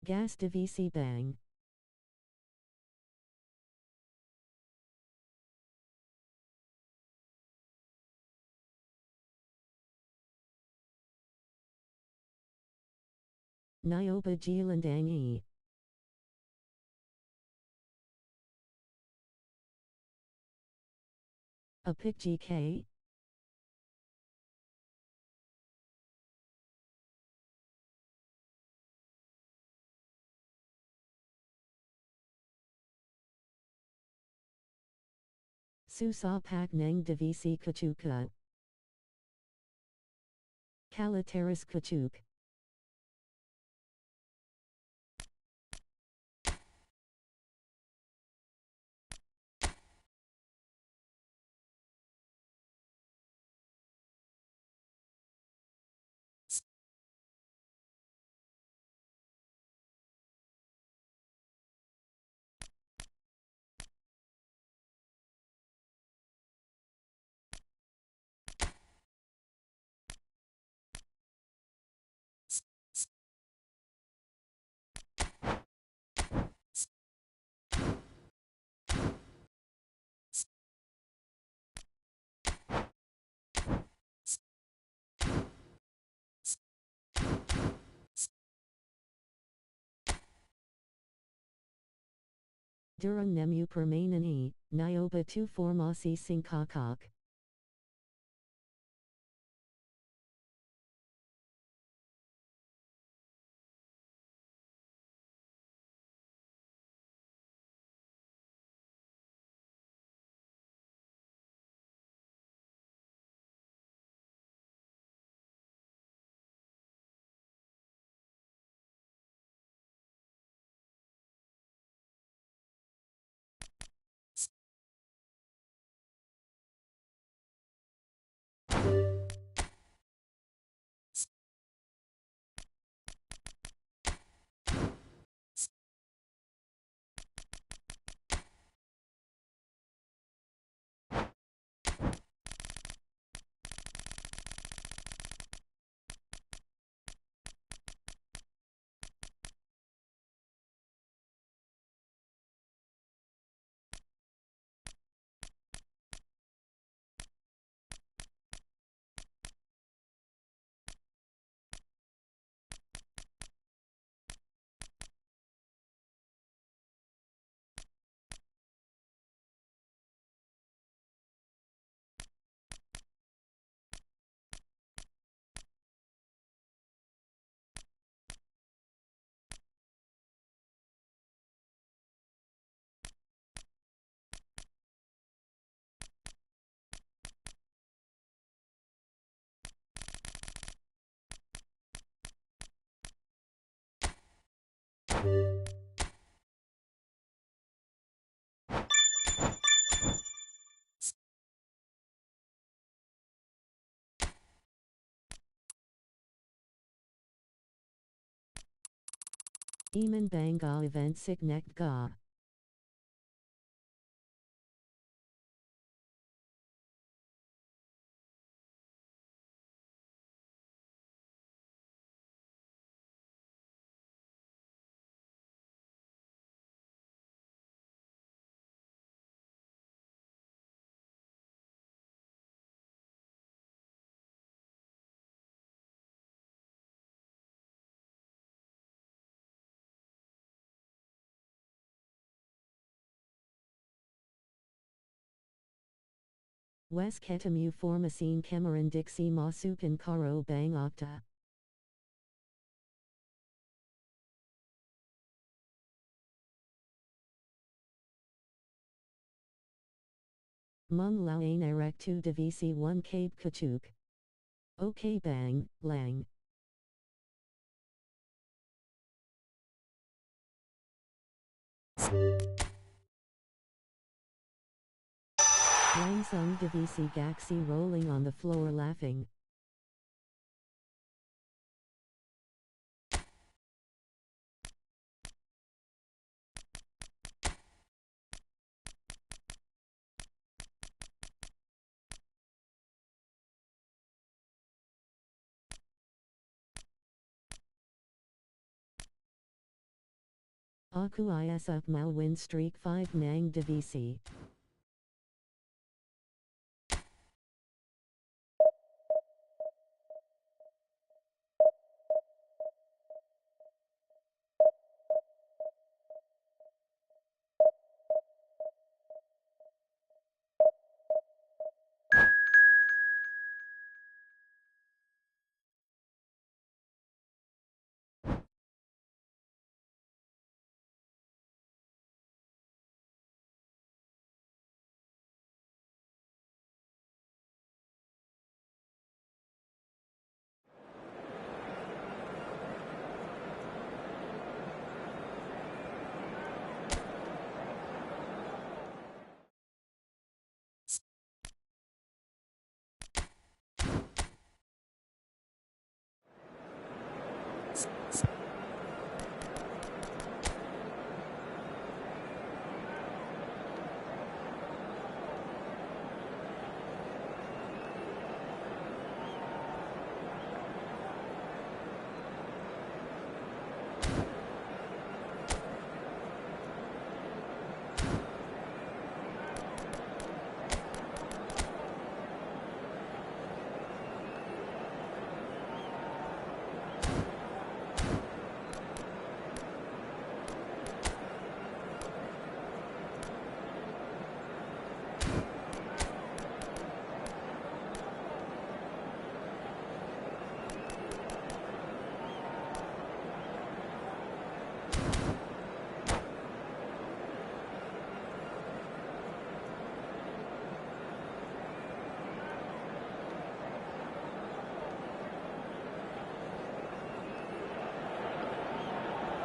Gas divisi bang. Nioba Jilandangi. Apik GK. Susa Pak Neng divisi Kachuka. Kalataris Kachuk. Durang Nemu Permanani, Nioba tu Formasi Singkakak. Eman Banga Event Siknek Ga. Wes Ketamu Formasin Kemaran Dixie Masukan Karo Bang Okta. Mung Laoane Erek 2 Divisi 1 Cabe Kachuk. OK Bang, Lang. Lang Sung Divisi Gaxi rolling on the floor laughing. Aku is up Mal win streak 5 Nang Divisi.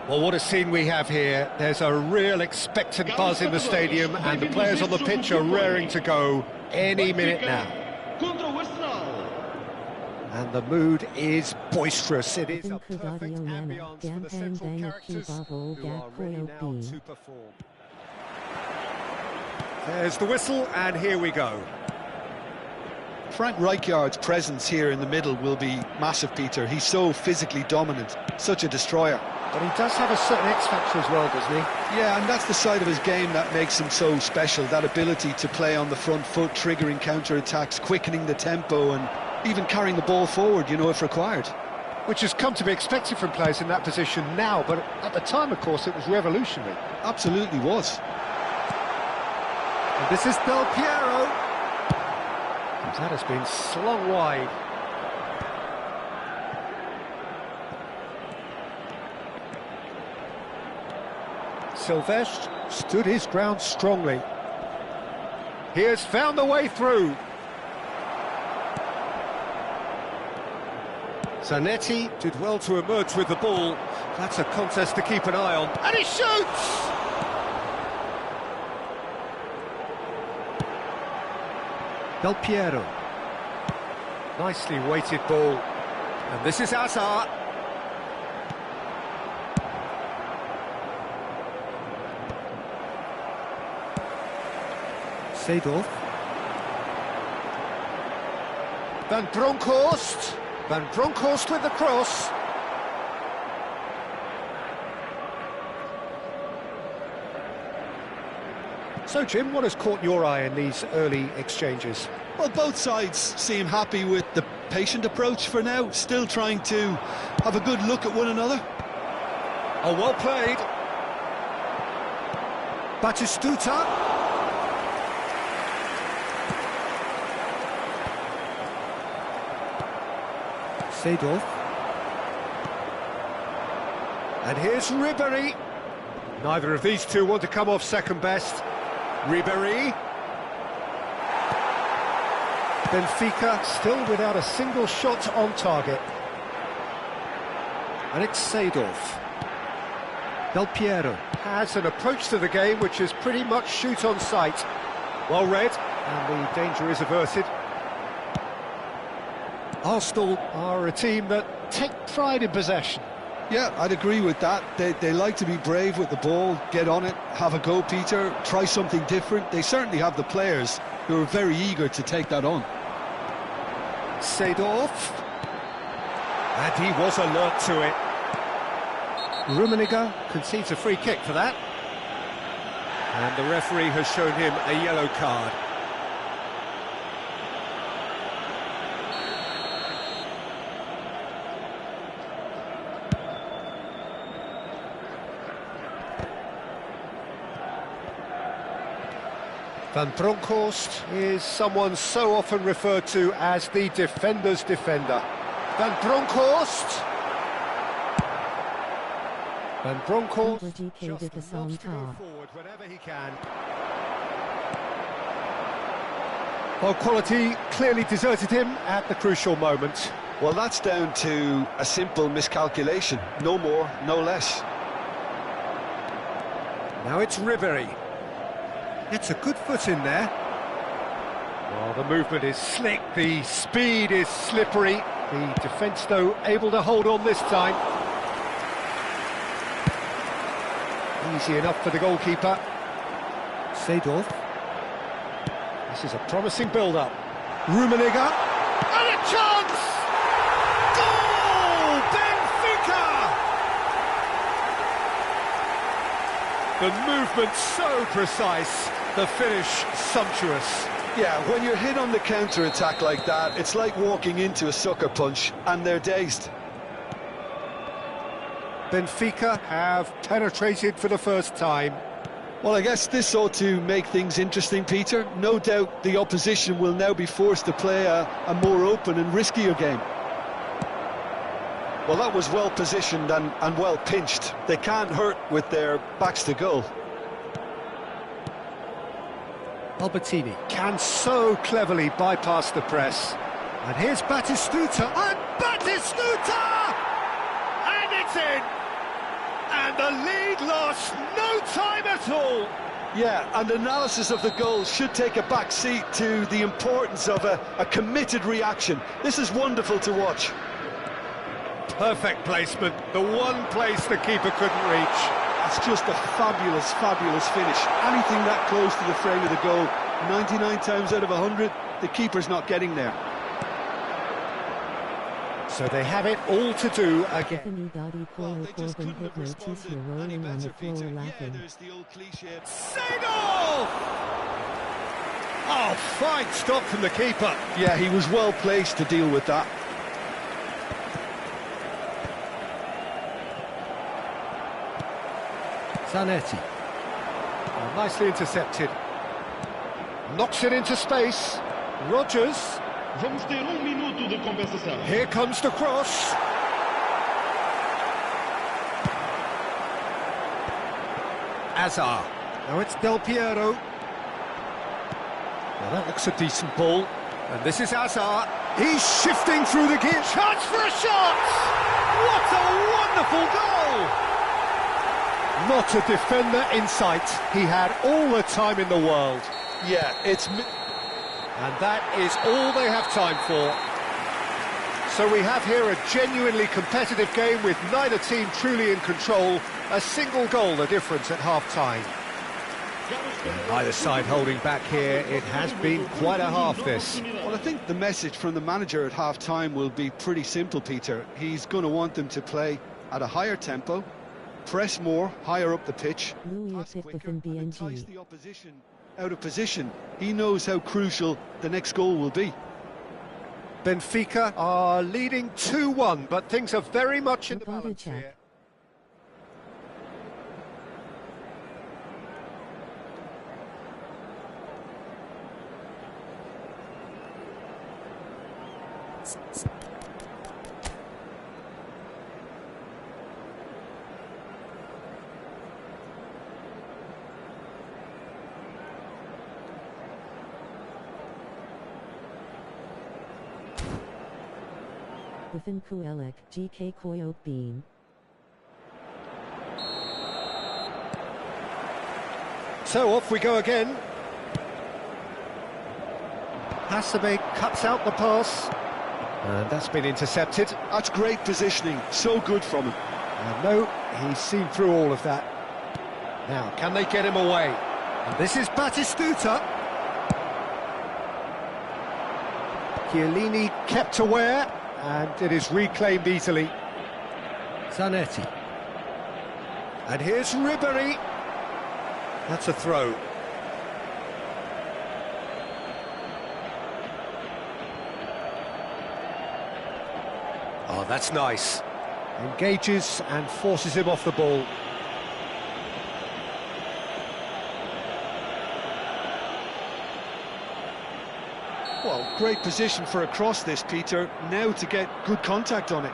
Well, what a scene we have here. There's a real expectant buzz in the stadium and the players on the pitch are raring to go any minute now. And the mood is boisterous. It is a perfect ambience for the central characters who are ready now to perform. There's the whistle and here we go. Frank Rijkaard's presence here in the middle will be massive, Peter. He's so physically dominant, such a destroyer. But he does have a certain X-factor as well, doesn't he? Yeah, and that's the side of his game that makes him so special, that ability to play on the front foot, triggering counter-attacks, quickening the tempo and even carrying the ball forward, you know, if required. Which has come to be expected from players in that position now, but at the time, of course, it was revolutionary. Absolutely was. And this is Del Piero. That has been slung wide. Silvestre stood his ground strongly. He has found the way through. Zanetti did well to emerge with the ball. That's a contest to keep an eye on. And he shoots! Del Piero. Nicely weighted ball. And this is Antar. Seedorf. Van Bronckhorst. Van Bronckhorst with the cross. So, Jim, what has caught your eye in these early exchanges? Well, both sides seem happy with the patient approach for now, still trying to have a good look at one another. Oh, well played. Batistuta. Seedorf. And here's Ribéry. Neither of these two want to come off second best. Ribéry. Benfica still without a single shot on target. And it's Seedorf. Del Piero has an approach to the game which is pretty much shoot on sight. Well read, and the danger is averted. Arsenal are a team that take pride in possession. Yeah, I'd agree with that. They like to be brave with the ball, get on it, have a go, Peter, try something different. They certainly have the players who are very eager to take that on. Seedorf. And he was alert to it. Rummenigge concedes a free kick for that. And the referee has shown him a yellow card. Van Bronckhorst is someone so often referred to as the defender's defender. Van Bronckhorst. Van Bronckhorst just loves to go forward whenever he can. Well, quality clearly deserted him at the crucial moment. Well, that's down to a simple miscalculation. No more, no less. Now it's Ribéry. It's a good foot in there. Well, the movement is slick, the speed is slippery. The defence, though, able to hold on this time. Easy enough for the goalkeeper. Seedorf. This is a promising build-up. Rummenigge. And a chance! Goal! Benfica! The movement so precise, the finish sumptuous. Yeah, when you're hit on the counter-attack like that, it's like walking into a sucker punch, and they're dazed. Benfica have penetrated for the first time. Well, I guess this ought to make things interesting, Peter. No doubt the opposition will now be forced to play a more open and riskier game. Well, that was well positioned and well pinched. They can't hurt with their backs to goal. Albertini can so cleverly bypass the press. And here's Batistuta, and Batistuta! And it's in! And the lead lost no time at all! Yeah, and analysis of the goal should take a back seat to the importance of a committed reaction. This is wonderful to watch. Perfect placement, the one place the keeper couldn't reach. That's just a fabulous, fabulous finish. Anything that close to the frame of the goal, 99 times out of 100, the keeper's not getting there. So they have it all to do again. Seedorf! Oh, fine stop from the keeper. Yeah, he was well placed to deal with that. Zanetti. Oh, nicely intercepted. Knocks it into space. Rodgers. Vamos ter minuto de compensação. Here comes the cross. Azar. Now it's Del Piero. Now that looks a decent ball. And this is Azar. He's shifting through the gear. Chance for a shot! What a wonderful goal! Not a defender in sight. He had all the time in the world. Yeah, And that is all they have time for. So we have here a genuinely competitive game with neither team truly in control. A single goal the difference at half-time. Neither side holding back here. It has been quite a half, this. Well, I think the message from the manager at half-time will be pretty simple, Peter. He's going to want them to play at a higher tempo, press more, higher up the pitch, pass quicker, and entice the opposition out of position. He knows how crucial the next goal will be. Benfica are leading 2-1, but things are very much in the balance here. Within Kuelek, GK Koyok Bean. So off we go again. Hasebe cuts out the pass. And that's been intercepted. That's great positioning, so good from him. And no, he's seen through all of that. Now, can they get him away? And this is Batistuta. Chiellini kept aware, and it is reclaimed easily. Zanetti. And here's Ribéry. That's a throw. Oh, that's nice. Engages and forces him off the ball. Well, great position for a cross this, Peter. Now to get good contact on it.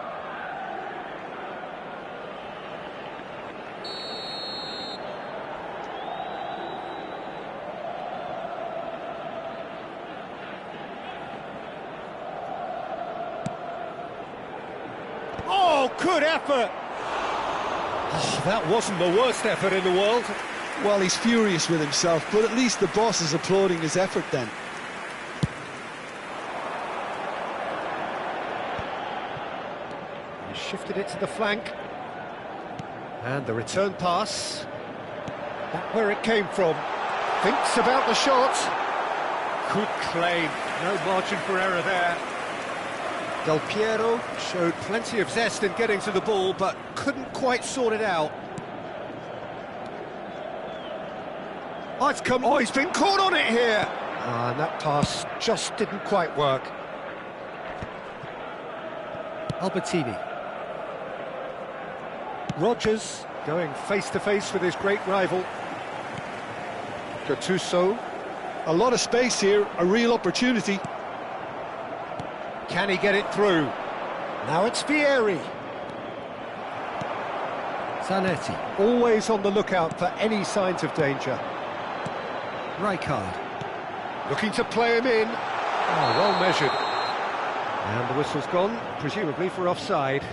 Oh, good effort! Oh, that wasn't the worst effort in the world. Well, he's furious with himself, but at least the boss is applauding his effort then. He shifted it to the flank. And the return pass. Back where it came from. Thinks about the shot. Good claim. No margin for error there. Del Piero showed plenty of zest in getting to the ball, but couldn't quite sort it out. Oh, it's come. Oh, he's been caught on it here. And that pass just didn't quite work. Albertini. Rodgers going face-to-face with his great rival. Gattuso. A lot of space here, a real opportunity. Can he get it through? Now it's Vieri. Zanetti. Always on the lookout for any signs of danger. Rijkaard. Looking to play him in. Oh, well measured. And the whistle's gone, presumably for offside.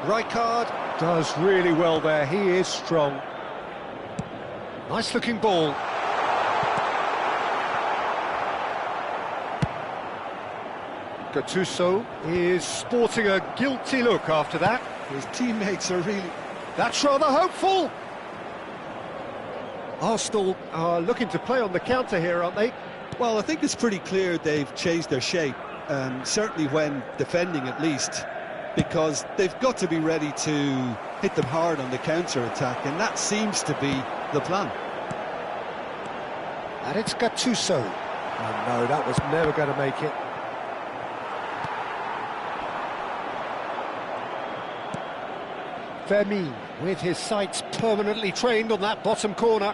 Rijkaard does really well there, he is strong. Nice looking ball. Gattuso is sporting a guilty look after that. His teammates are really... That's rather hopeful. Arsenal are looking to play on the counter here, aren't they? Well, I think it's pretty clear they've changed their shape, certainly when defending at least, because they've got to be ready to hit them hard on the counter-attack, and that seems to be the plan. And it's Gattuso. Oh no, that was never going to make it. Fermin, with his sights permanently trained on that bottom corner.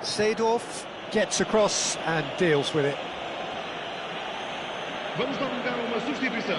Seedorf gets across and deals with it. Vamos dar lugar a uma substituição.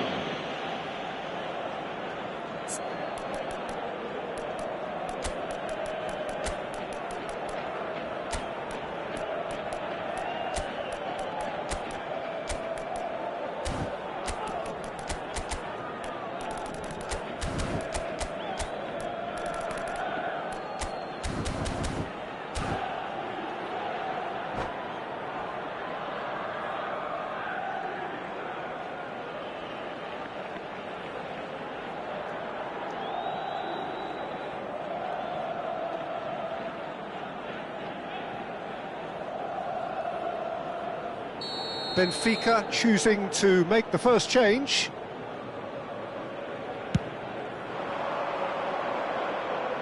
Benfica choosing to make the first change.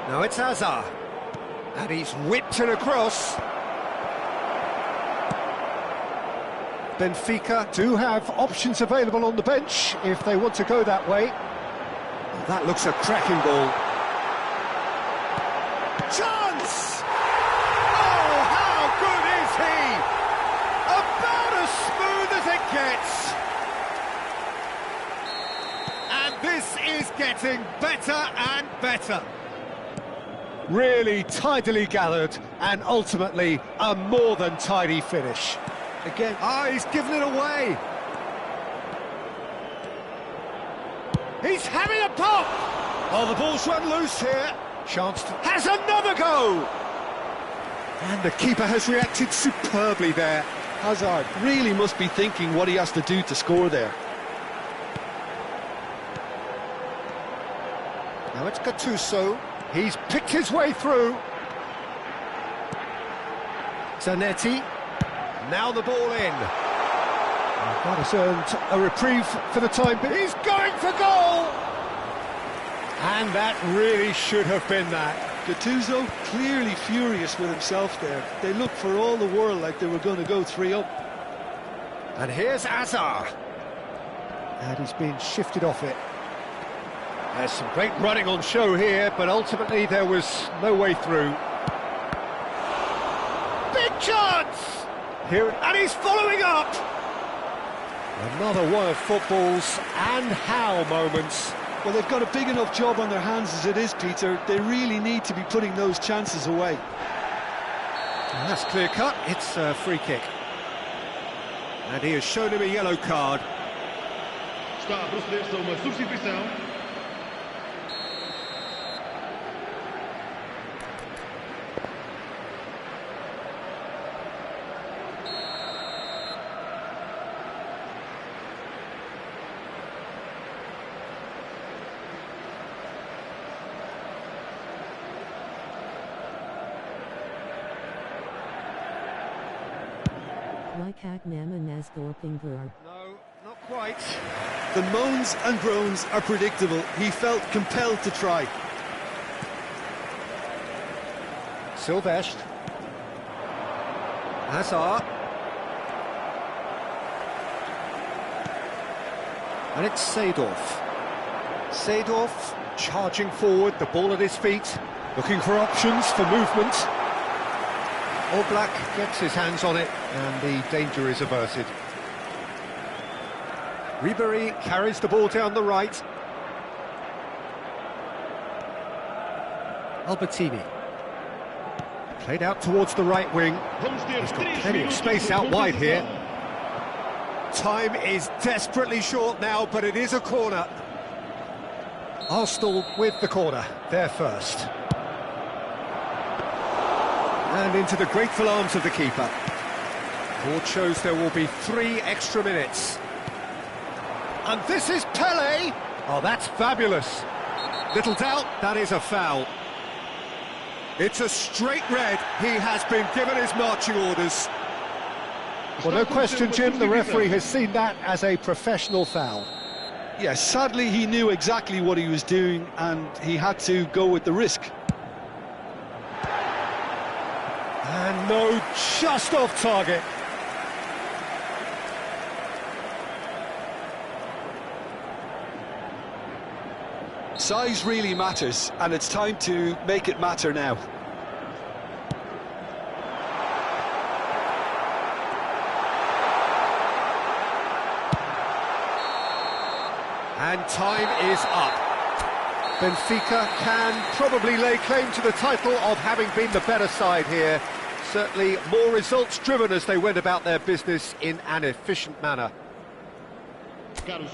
Now it's Hazard. And he's whipped it across. Benfica do have options available on the bench if they want to go that way. Well, that looks a cracking ball. Chance! Oh, how good is he? About as smooth as it gets. And this is getting getting better and better. Really tidily gathered, and ultimately a more than tidy finish. Again, he's given it away. He's having a pop! Oh, the ball's run loose here. Chance to... has another go! And the keeper has reacted superbly there. Hazard really must be thinking what he has to do to score there. Now it's Gattuso. He's picked his way through. Zanetti. Now the ball in. That has earned a reprieve for the time, but he's going for goal! And that really should have been that. Gattuso clearly furious with himself there. They looked for all the world like they were going to go 3-up. And here's Antar. And he's been shifted off it. There's some great running on show here, but ultimately there was no way through. Big chance! Here, and he's following up! Another one of football's and how moments. Well, they've got a big enough job on their hands as it is, Peter. They really need to be putting those chances away. And that's clear cut. It's a free kick. And he has shown him a yellow card. Está a proceder-se a uma substituição. No, not quite. The moans and groans are predictable. He felt compelled to try. Silvestre. Hazard. And it's Seedorf. Seedorf charging forward, the ball at his feet, looking for options for movement. Oblak gets his hands on it, and the danger is averted. Ribéry carries the ball down the right. Albertini. Played out towards the right wing. He's got plenty of space out wide here. Time is desperately short now, but it is a corner. Arsenal with the corner, there first. And into the grateful arms of the keeper. Board shows there will be 3 extra minutes. And this is Pele! Oh, that's fabulous. Little doubt, that is a foul. It's a straight red. He has been given his marching orders. Well, no question, Jim, the referee has seen that as a professional foul. Yes, sadly he knew exactly what he was doing and he had to go with the risk. And no, just off target. Size really matters, and it's time to make it matter now. And time is up. Benfica can probably lay claim to the title of having been the better side here. Certainly more results-driven as they went about their business in an efficient manner.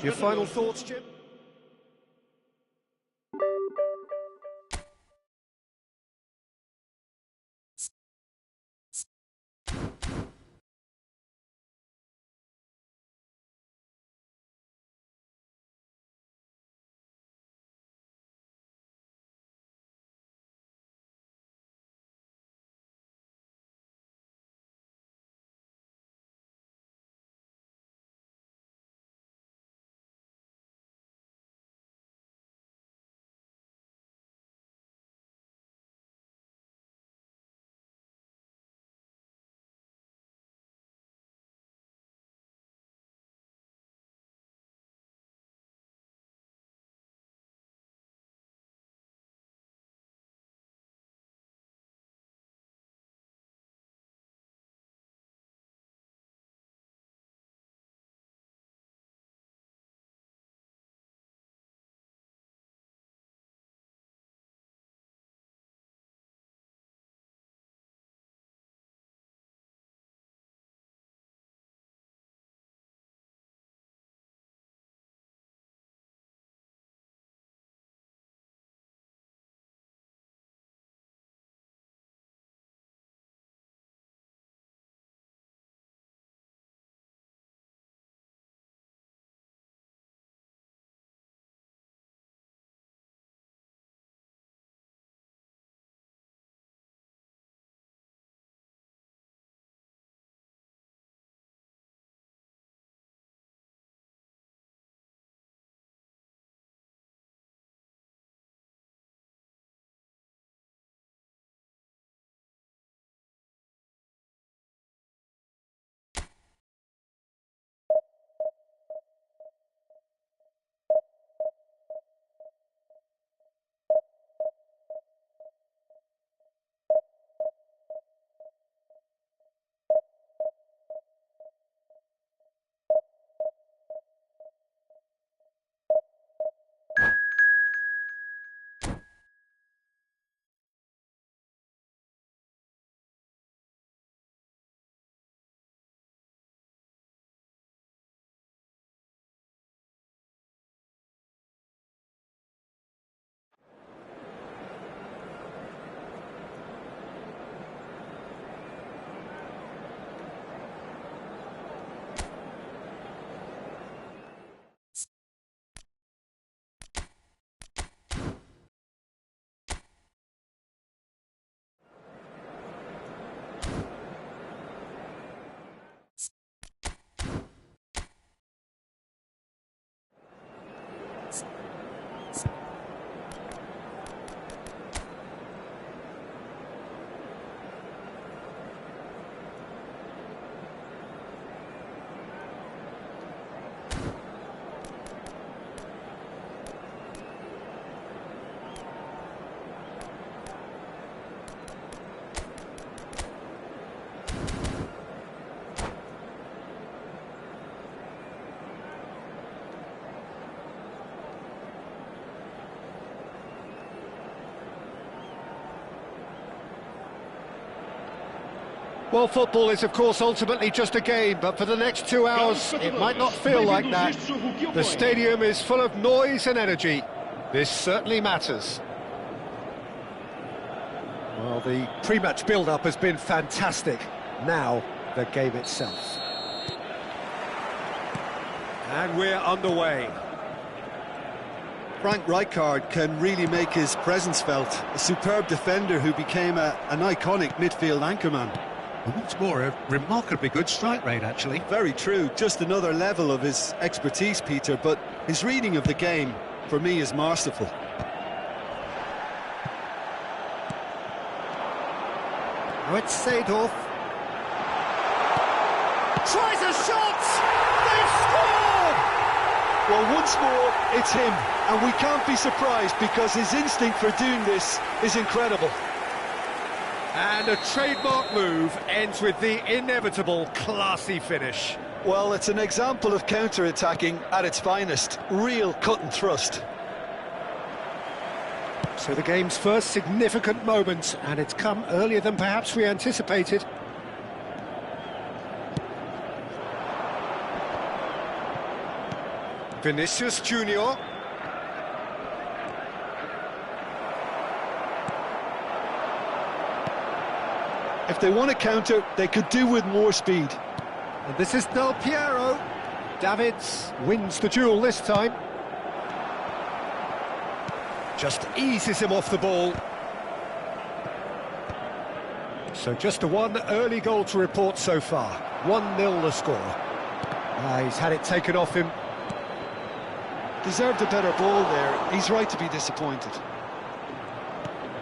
Your final thoughts, Jim? Well, football is, of course, ultimately just a game, but for the next 2 hours, it might not feel like that. The stadium is full of noise and energy. This certainly matters. Well, the pre-match build-up has been fantastic. Now, the game itself. And we're underway. Frank Rijkaard can really make his presence felt. A superb defender who became an iconic midfield anchorman. What's more, a remarkably good strike rate, actually. Very true, just another level of his expertise, Peter, but his reading of the game, for me, is masterful. Oh, it's Seedorf. Tries a shot! They've scored! Well, once more, it's him, and we can't be surprised because his instinct for doing this is incredible. And a trademark move ends with the inevitable classy finish. Well, it's an example of counter-attacking at its finest. Real cut and thrust. So the game's first significant moment, and it's come earlier than perhaps we anticipated. Vinicius Junior. If they want to counter, they could do with more speed. And this is Del Piero. Davids wins the duel this time. Just eases him off the ball. So just a one early goal to report so far. 1-0 the score. He's had it taken off him. Deserved a better ball there. He's right to be disappointed.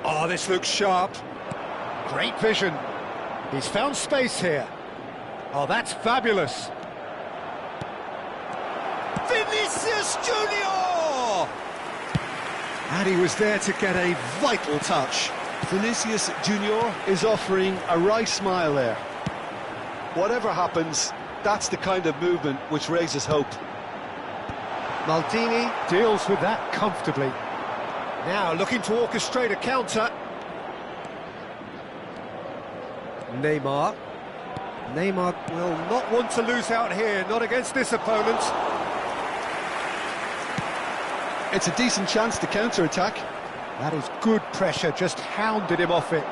Oh, this looks sharp. Great vision. He's found space here. Oh, that's fabulous. Vinicius Junior! And he was there to get a vital touch. Vinicius Junior is offering a right smile there. Whatever happens, that's the kind of movement which raises hope. Maldini deals with that comfortably. Now looking to orchestrate a counter. Neymar. Neymar will not want to lose out here, not against this opponent. It's a decent chance to counter-attack. That is good pressure, just hounded him off it.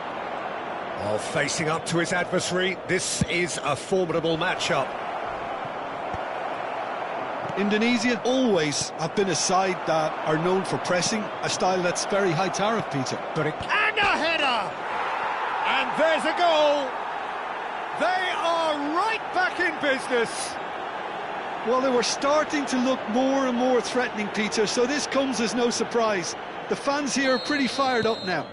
Oh, facing up to his adversary, this is a formidable matchup. Indonesia always have been a side that are known for pressing, a style that's very high tariff, Peter. And a header! And there's a goal! They are right back in business! Well, they were starting to look more and more threatening, Peter, so this comes as no surprise. The fans here are pretty fired up now.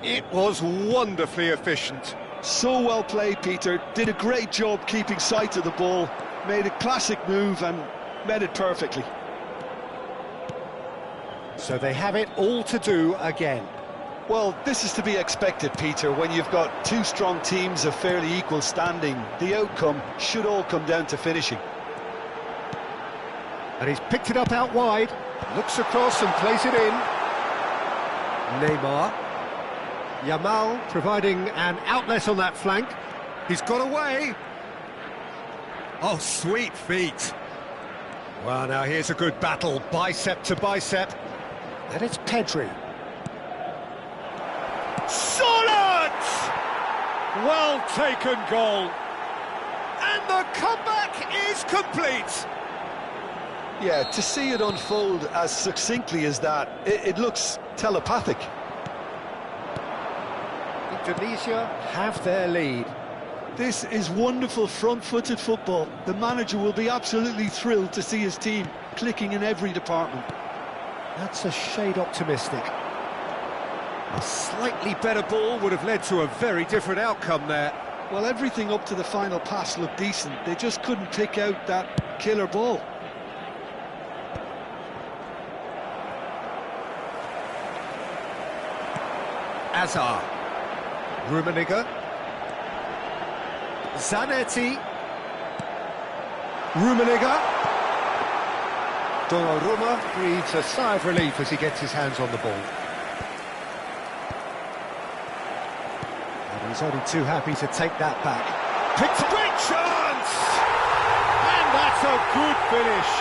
It was wonderfully efficient. So well played, Peter. Did a great job keeping sight of the ball. Made a classic move and met it perfectly. So they have it all to do again. Well, this is to be expected, Peter, when you've got two strong teams of fairly equal standing. The outcome should all come down to finishing. And he's picked it up out wide, looks across and plays it in. Neymar. Yamal providing an outlet on that flank. He's got away. Oh, sweet feet. Well, now here's a good battle, bicep to bicep. And it's Pedri. Solid! Well taken goal. And the comeback is complete. Yeah, to see it unfold as succinctly as that, it looks telepathic. Indonesia have their lead. This is wonderful front-footed football. The manager will be absolutely thrilled to see his team clicking in every department. That's a shade optimistic. A slightly better ball would have led to a very different outcome there. Well, everything up to the final pass looked decent. They just couldn't pick out that killer ball. Azar. Rummenigge. Zanetti. Rummenigge. Donnarumma breathes a sigh of relief as he gets his hands on the ball. And He's only too happy to take that back. Picked a great chance! And that's a good finish.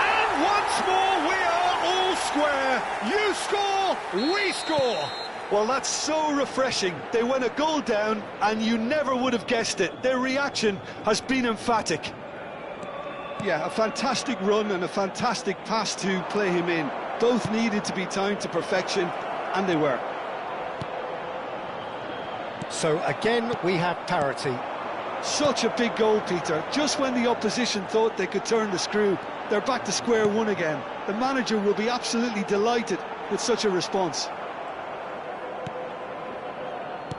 And once more we are all square. You score, we score. Well, that's so refreshing. They went a goal down and you never would have guessed it. Their reaction has been emphatic. Yeah, a fantastic run and a fantastic pass to play him in. Both needed to be timed to perfection, and they were. So again, we have parity. Such a big goal, Peter. Just when the opposition thought they could turn the screw, they're back to square one again. The manager will be absolutely delighted with such a response.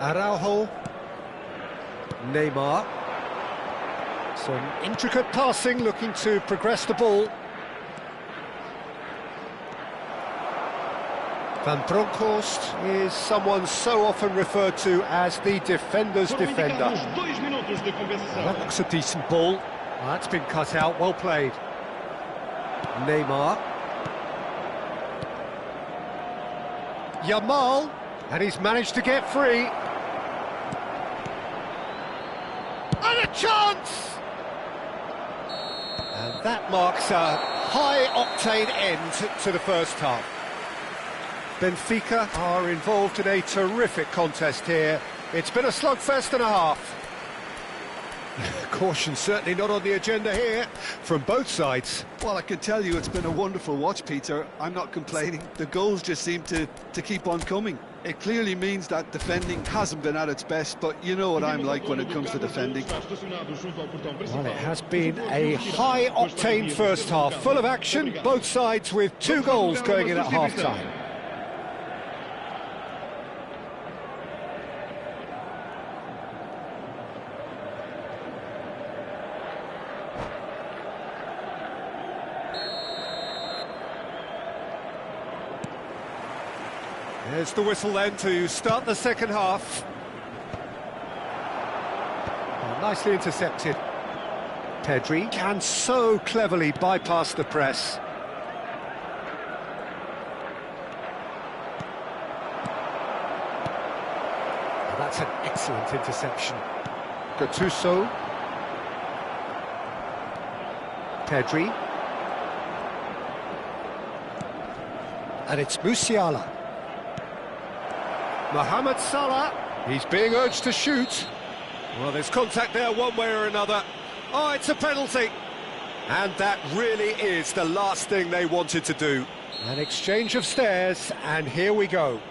Araujo. Neymar. Some intricate passing, looking to progress the ball. Van Bronckhorst is someone so often referred to as the defender's defender. That looks a decent ball. Well, that's been cut out, well played. Neymar. Yamal, and he's managed to get free. And a chance! And that marks a high-octane end to the first half. Benfica are involved in a terrific contest here. It's been a slugfest and a half. Caution certainly not on the agenda here from both sides. Well, I can tell you it's been a wonderful watch, Peter. I'm not complaining. The goals just seem to keep on coming. It clearly means that defending hasn't been at its best, but you know what I'm like when it comes to defending. Well, it has been a high-octane first half, full of action, both sides with 2 goals going in at half-time. There's the whistle then to start the second half. Oh, nicely intercepted. Pedri can so cleverly bypass the press. Oh, that's an excellent interception. Gattuso. Pedri. And it's Musiala. Mohamed Salah, he's being urged to shoot. Well, there's contact there one way or another. Oh, it's a penalty. And that really is the last thing they wanted to do. An exchange of stares, and here we go.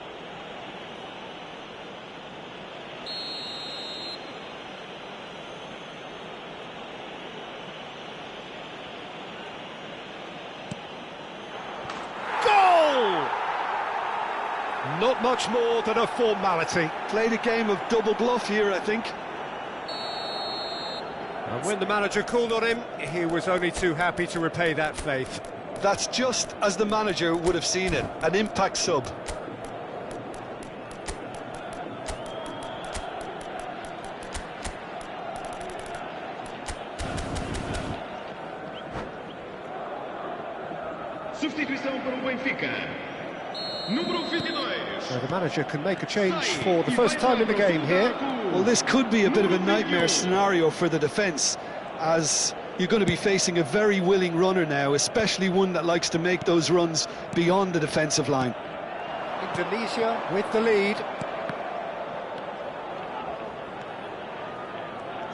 Not much more than a formality. Played a game of double bluff here, I think. And when the manager called on him, he was only too happy to repay that faith. That's just as the manager would have seen it, an impact sub. Substituição para o Benfica. Número 22. So the manager can make a change for the first time in the game here. Well, this could be a bit of a nightmare scenario for the defence, as you're going to be facing a very willing runner now, especially one that likes to make those runs beyond the defensive line. Indonesia with the lead.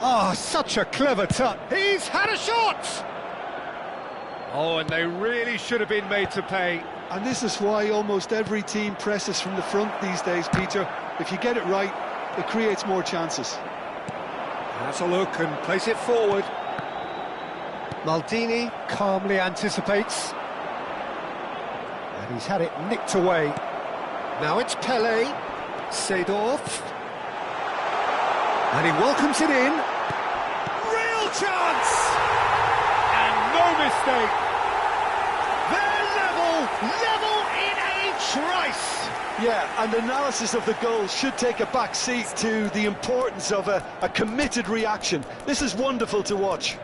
Oh, such a clever touch. He's had a shot! Oh, and they really should have been made to pay. And this is why almost every team presses from the front these days, Peter. If you get it right, it creates more chances. That's a look and plays it forward. Maldini calmly anticipates. And he's had it nicked away. Now it's Pele. Seedorf. And he welcomes it in. Real chance! And no mistake. Level in a trice! Yeah, and analysis of the goal should take a back seat to the importance of a committed reaction. This is wonderful to watch.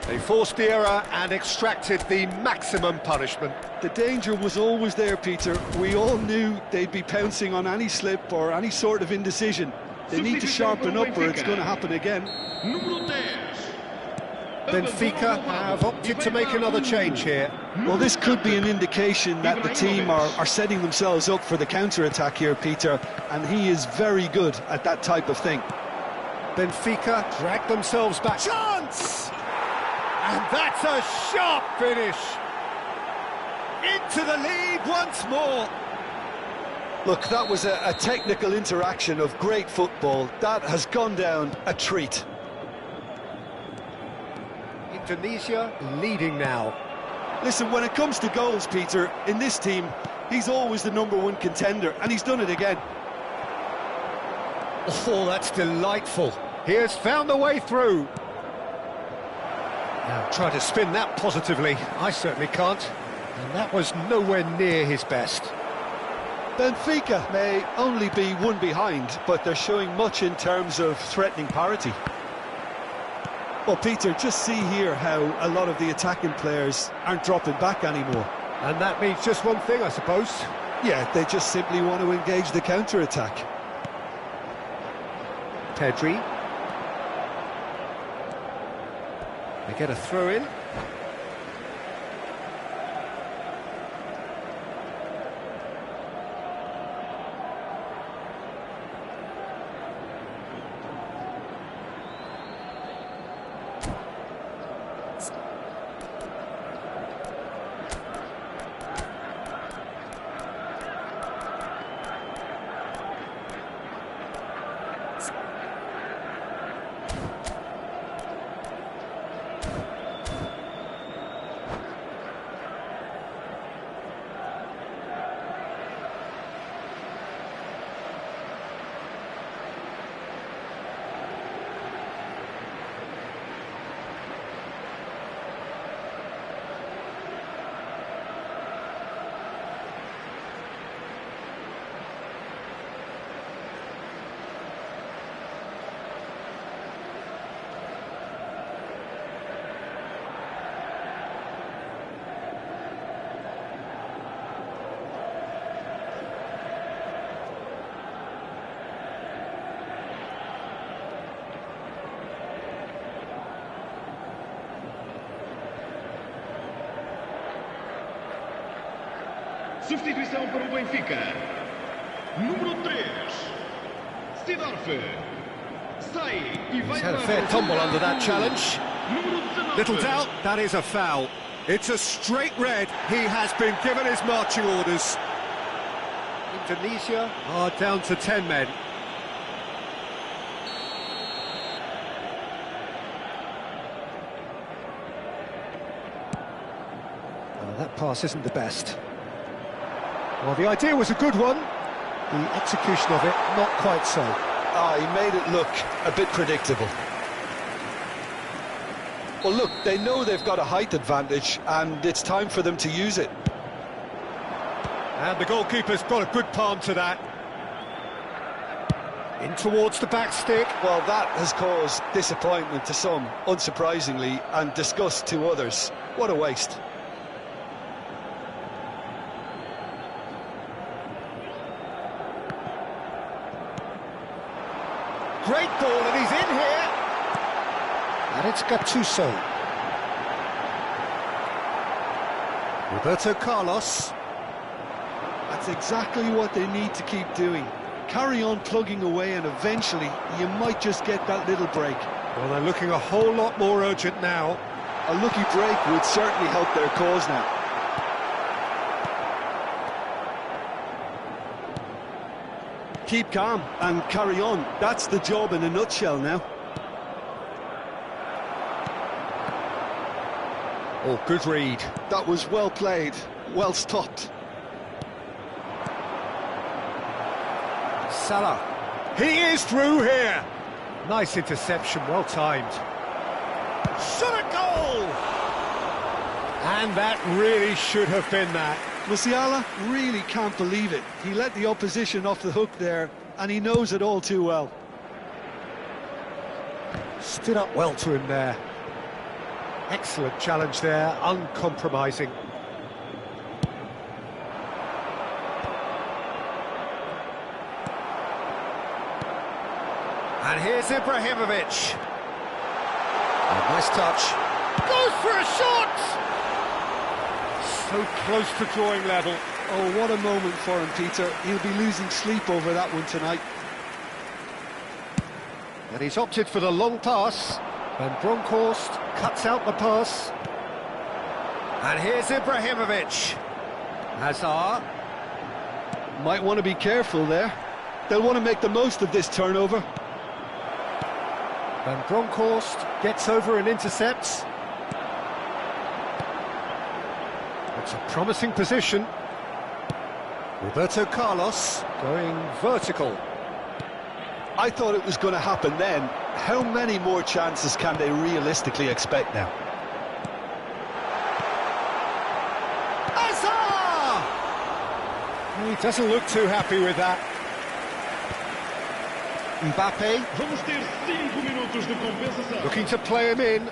They forced the error and extracted the maximum punishment. The danger was always there, Peter. We all knew they'd be pouncing on any slip or any sort of indecision. They need to sharpen up or it's going to happen again. Benfica have opted to make another change here. Well, this could be an indication that the team are setting themselves up for the counter-attack here, Peter, and he is very good at that type of thing. Benfica drag themselves back. Chance! And that's a sharp finish. Into the lead once more. Look, that was a technical interaction of great football. That has gone down a treat. Indonesia leading now. Listen, when it comes to goals, Peter, in this team, he's always the #1 contender, and he's done it again. Oh, that's delightful. He has found a way through. Now, try to spin that positively. I certainly can't. And that was nowhere near his best. Benfica may only be one behind, but they're showing much in terms of threatening parity. Well, Peter, just see here how a lot of the attacking players aren't dropping back anymore. And that means just one thing, I suppose. Yeah, they just simply want to engage the counter-attack. Pedri. They get a throw in. Substituição para o Benfica. Número 3. Sai e vai. He's had a fair tumble under that challenge. Little doubt, that is a foul. It's a straight red. He has been given his marching orders. Indonesia are down to 10 men. That pass isn't the best. Well, the idea was a good one. The execution of it, not quite so. He made it look a bit predictable. Well, look, they know they've got a height advantage, and it's time for them to use it. And the goalkeeper's got a good palm to that. In towards the back stick. Well, that has caused disappointment to some, unsurprisingly, and disgust to others. What a waste. Great ball, and he's in here. And it's Gattuso. Roberto Carlos. That's exactly what they need to keep doing. Carry on plugging away, and eventually you might just get that little break. Well, they're looking a whole lot more urgent now. A lucky break would certainly help their cause now. Keep calm and carry on. That's the job in a nutshell now. Oh, good read. That was well played, well stopped. Salah. He is through here. Nice interception, well timed. Shot a goal! And that really should have been that. Musiala really can't believe it. He let the opposition off the hook there, and he knows it all too well. Stood up well to him there. Excellent challenge there, uncompromising. And here's Ibrahimovic. Oh, nice touch. Goes for a shot! So close to drawing level. Oh, what a moment for him, Peter. He'll be losing sleep over that one tonight. And he's opted for the long pass. Van Bronckhorst cuts out the pass. And here's Ibrahimovic. Hazard. Might want to be careful there. They'll want to make the most of this turnover. Van Bronckhorst gets over and intercepts. It's a promising position. Roberto Carlos going vertical. I thought it was going to happen then. How many more chances can they realistically expect now? Antar! He doesn't look too happy with that. Mbappe Vamos ter 5 minutos de compensação. looking to play him in.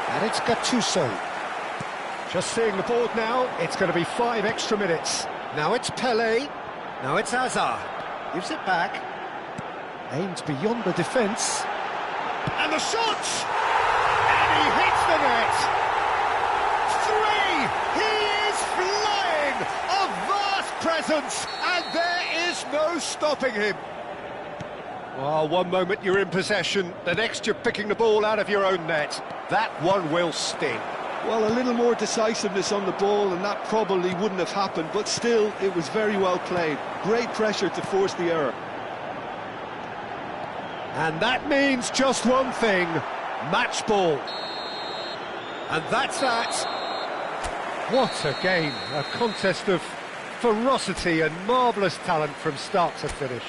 And it's Gattuso. Just seeing the board now, it's going to be 5 extra minutes. Now it's Pelé. Now it's Hazard. Gives it back. Aimed beyond the defence. And the shot! And he hits the net! 3! He is flying! A vast presence! And there is no stopping him. Well, one moment you're in possession, the next you're picking the ball out of your own net. That one will sting. Well, a little more decisiveness on the ball and that probably wouldn't have happened, but still, it was very well played. Great pressure to force the error. And that means just one thing, match ball. And that's that. What a game, a contest of ferocity and marvellous talent from start to finish.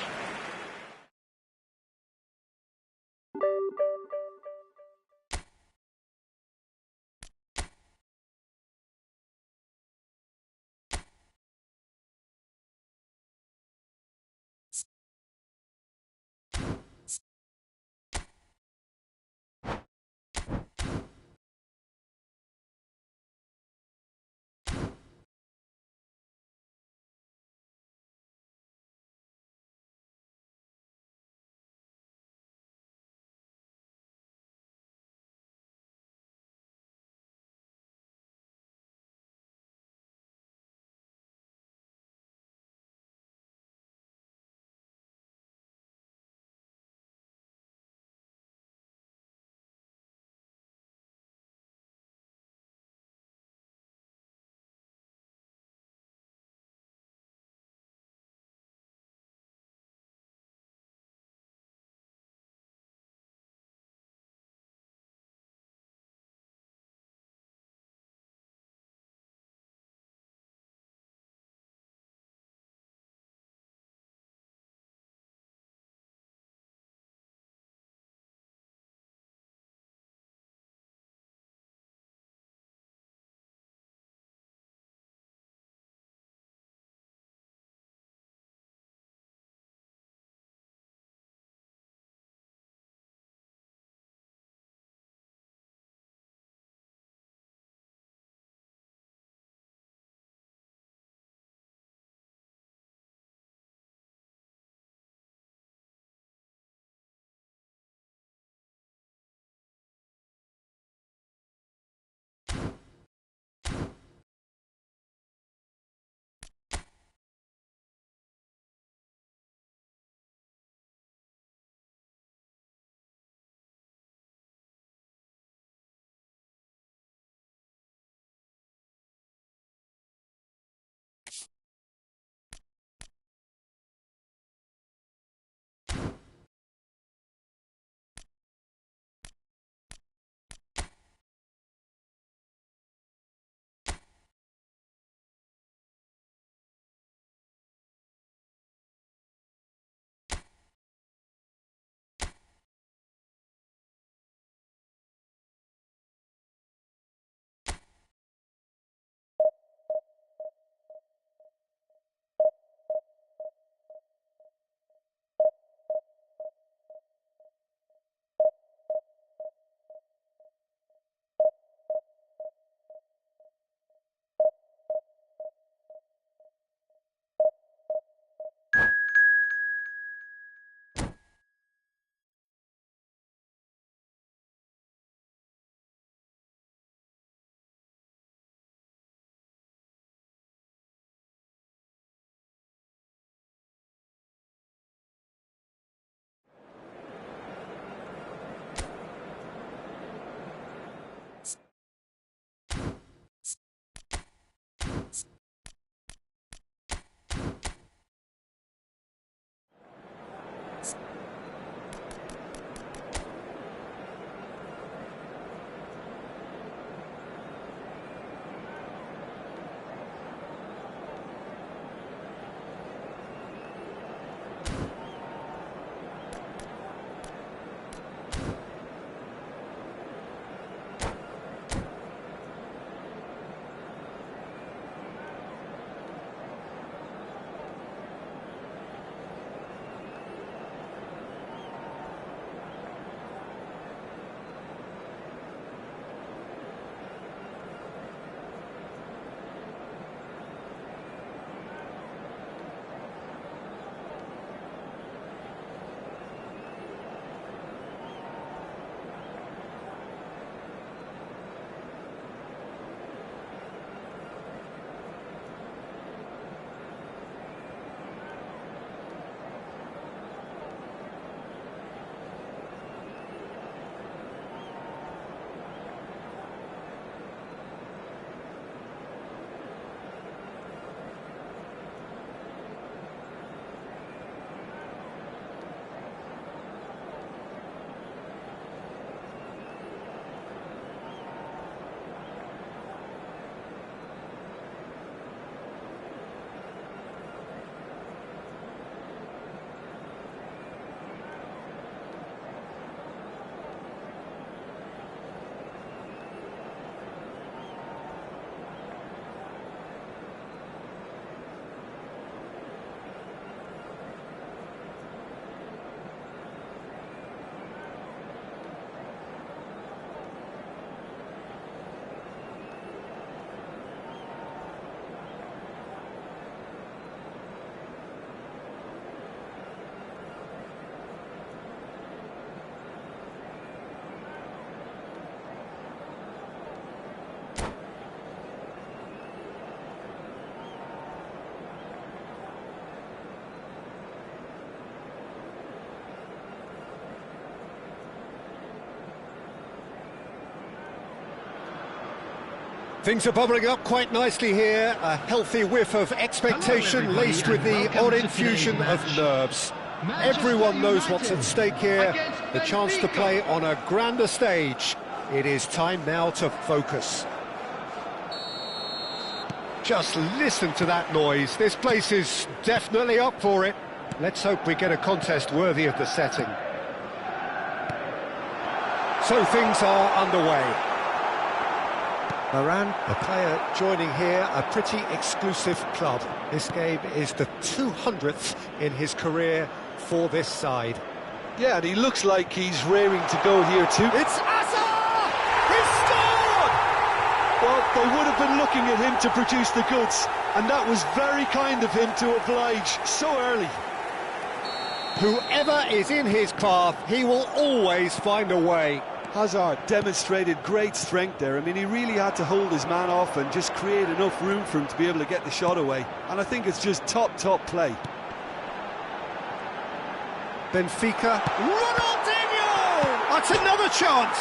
Things are bubbling up quite nicely here. A healthy whiff of expectation laced with the odd infusion of nerves. Everyone knows what's at stake here. The chance to play on a grander stage. It is time now to focus. Just listen to that noise. This place is definitely up for it. Let's hope we get a contest worthy of the setting. So things are underway. Mabaran, a player joining here, a pretty exclusive club. This game is the 200th in his career for this side. Yeah, and he looks like he's raring to go here too. It's Antar! He scored! Well, they would have been looking at him to produce the goods, and that was very kind of him to oblige so early. Whoever is in his path, he will always find a way. Hazard demonstrated great strength there. I mean, he really had to hold his man off and just create enough room for him to be able to get the shot away. And I think it's just top play. Benfica. Ronaldinho! That's another chance!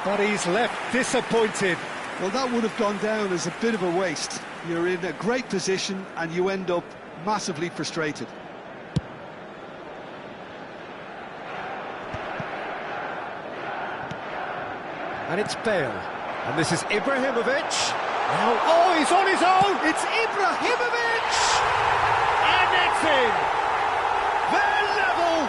But he's left disappointed. Well, that would have gone down as a bit of a waste. You're in a great position and you end up massively frustrated. And it's Bale. And this is Ibrahimovic. Now, oh, he's on his own! It's Ibrahimovic! And it's in! They're level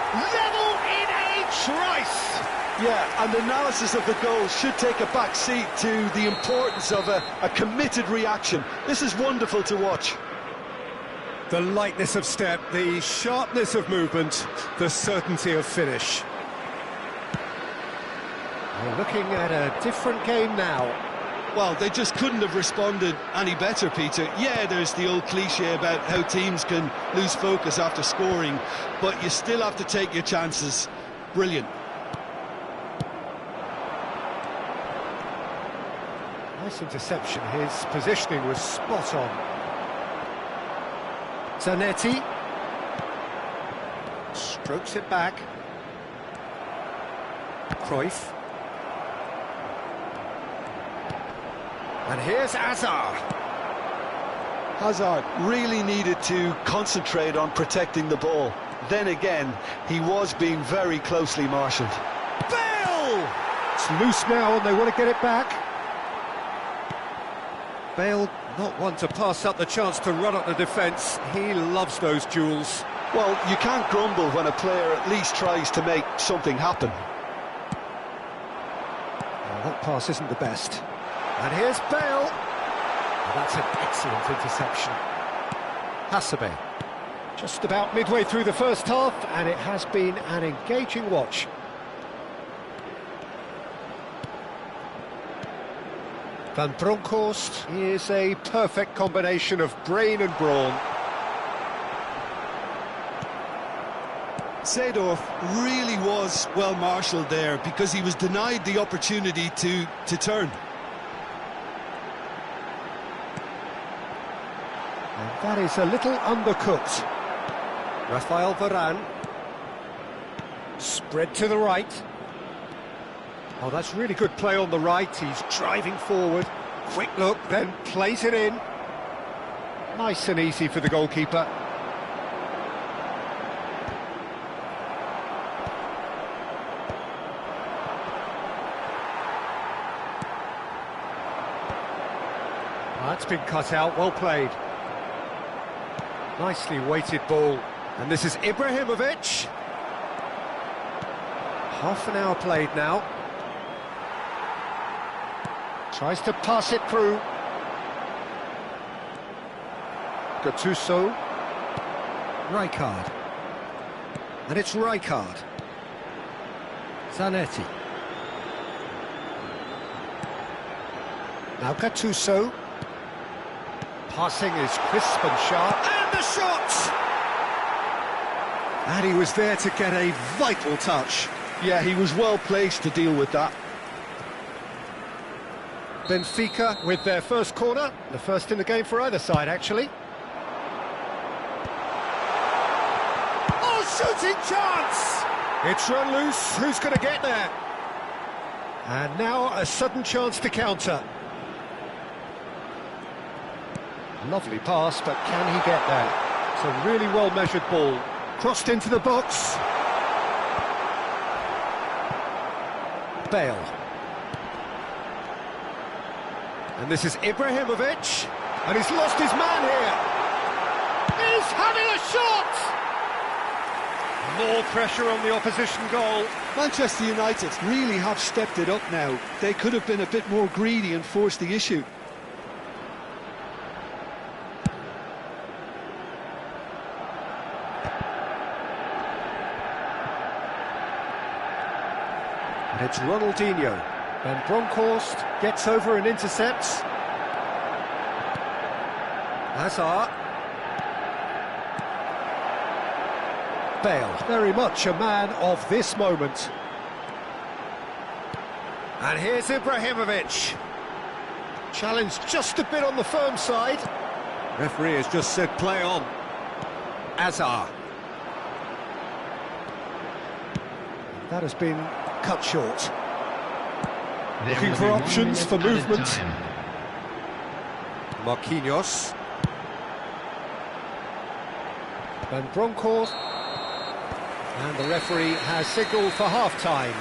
in a trice! Yeah, and analysis of the goal should take a back seat to the importance of a committed reaction. This is wonderful to watch. The lightness of step, the sharpness of movement, the certainty of finish. We're looking at a different game now. Well, they just couldn't have responded any better, Peter. Yeah, there's the old cliche about how teams can lose focus after scoring, but you still have to take your chances. Brilliant. Nice interception. His positioning was spot on. Zanetti strokes it back. Cruyff. And here's Antar. Hazard really needed to concentrate on protecting the ball. Then again, he was being very closely marshalled. Bale! It's loose now and they want to get it back. Bale, not one to pass up the chance to run up the defence. He loves those duels. Well, you can't grumble when a player at least tries to make something happen. Well, that pass isn't the best. And here's Bale. And that's an excellent interception. Hasebe. Just about midway through the first half, and it has been an engaging watch. Van Bronckhorst is a perfect combination of brain and brawn. Seedorf really was well marshalled there because he was denied the opportunity to turn. And that is a little undercooked. Rafael Varane. Spread to the right. Oh, that's really good play on the right. He's driving forward. Quick look, then plays it in. Nice and easy for the goalkeeper. That's been cut out, well played. Nicely weighted ball. And this is Ibrahimovic. Half an hour played now. Tries to pass it through. Gattuso. Rijkaard. And it's Rijkaard. Zanetti. Now Gattuso. Passing is crisp and sharp. And the shot! And he was there to get a vital touch. Yeah, he was well placed to deal with that. Benfica with their first corner, the first in the game for either side, actually. Oh, shooting chance! It's run loose, who's going to get there? And now a sudden chance to counter. Lovely pass, but can he get there? It's a really well-measured ball. Crossed into the box. Bale. And this is Ibrahimovic. And he's lost his man here. He's having a shot! More pressure on the opposition goal. Manchester United really have stepped it up now. They could have been a bit more greedy and forced the issue. And it's Ronaldinho. Van Bronckhorst gets over and intercepts. Hazard. Bale, very much a man of this moment. And here's Ibrahimovic. Challenge just a bit on the firm side. Referee has just said play on. Hazard. That has been cut short. Looking for options for movement. Marquinhos. Van Bronckhorst. And the referee has signalled for half-time.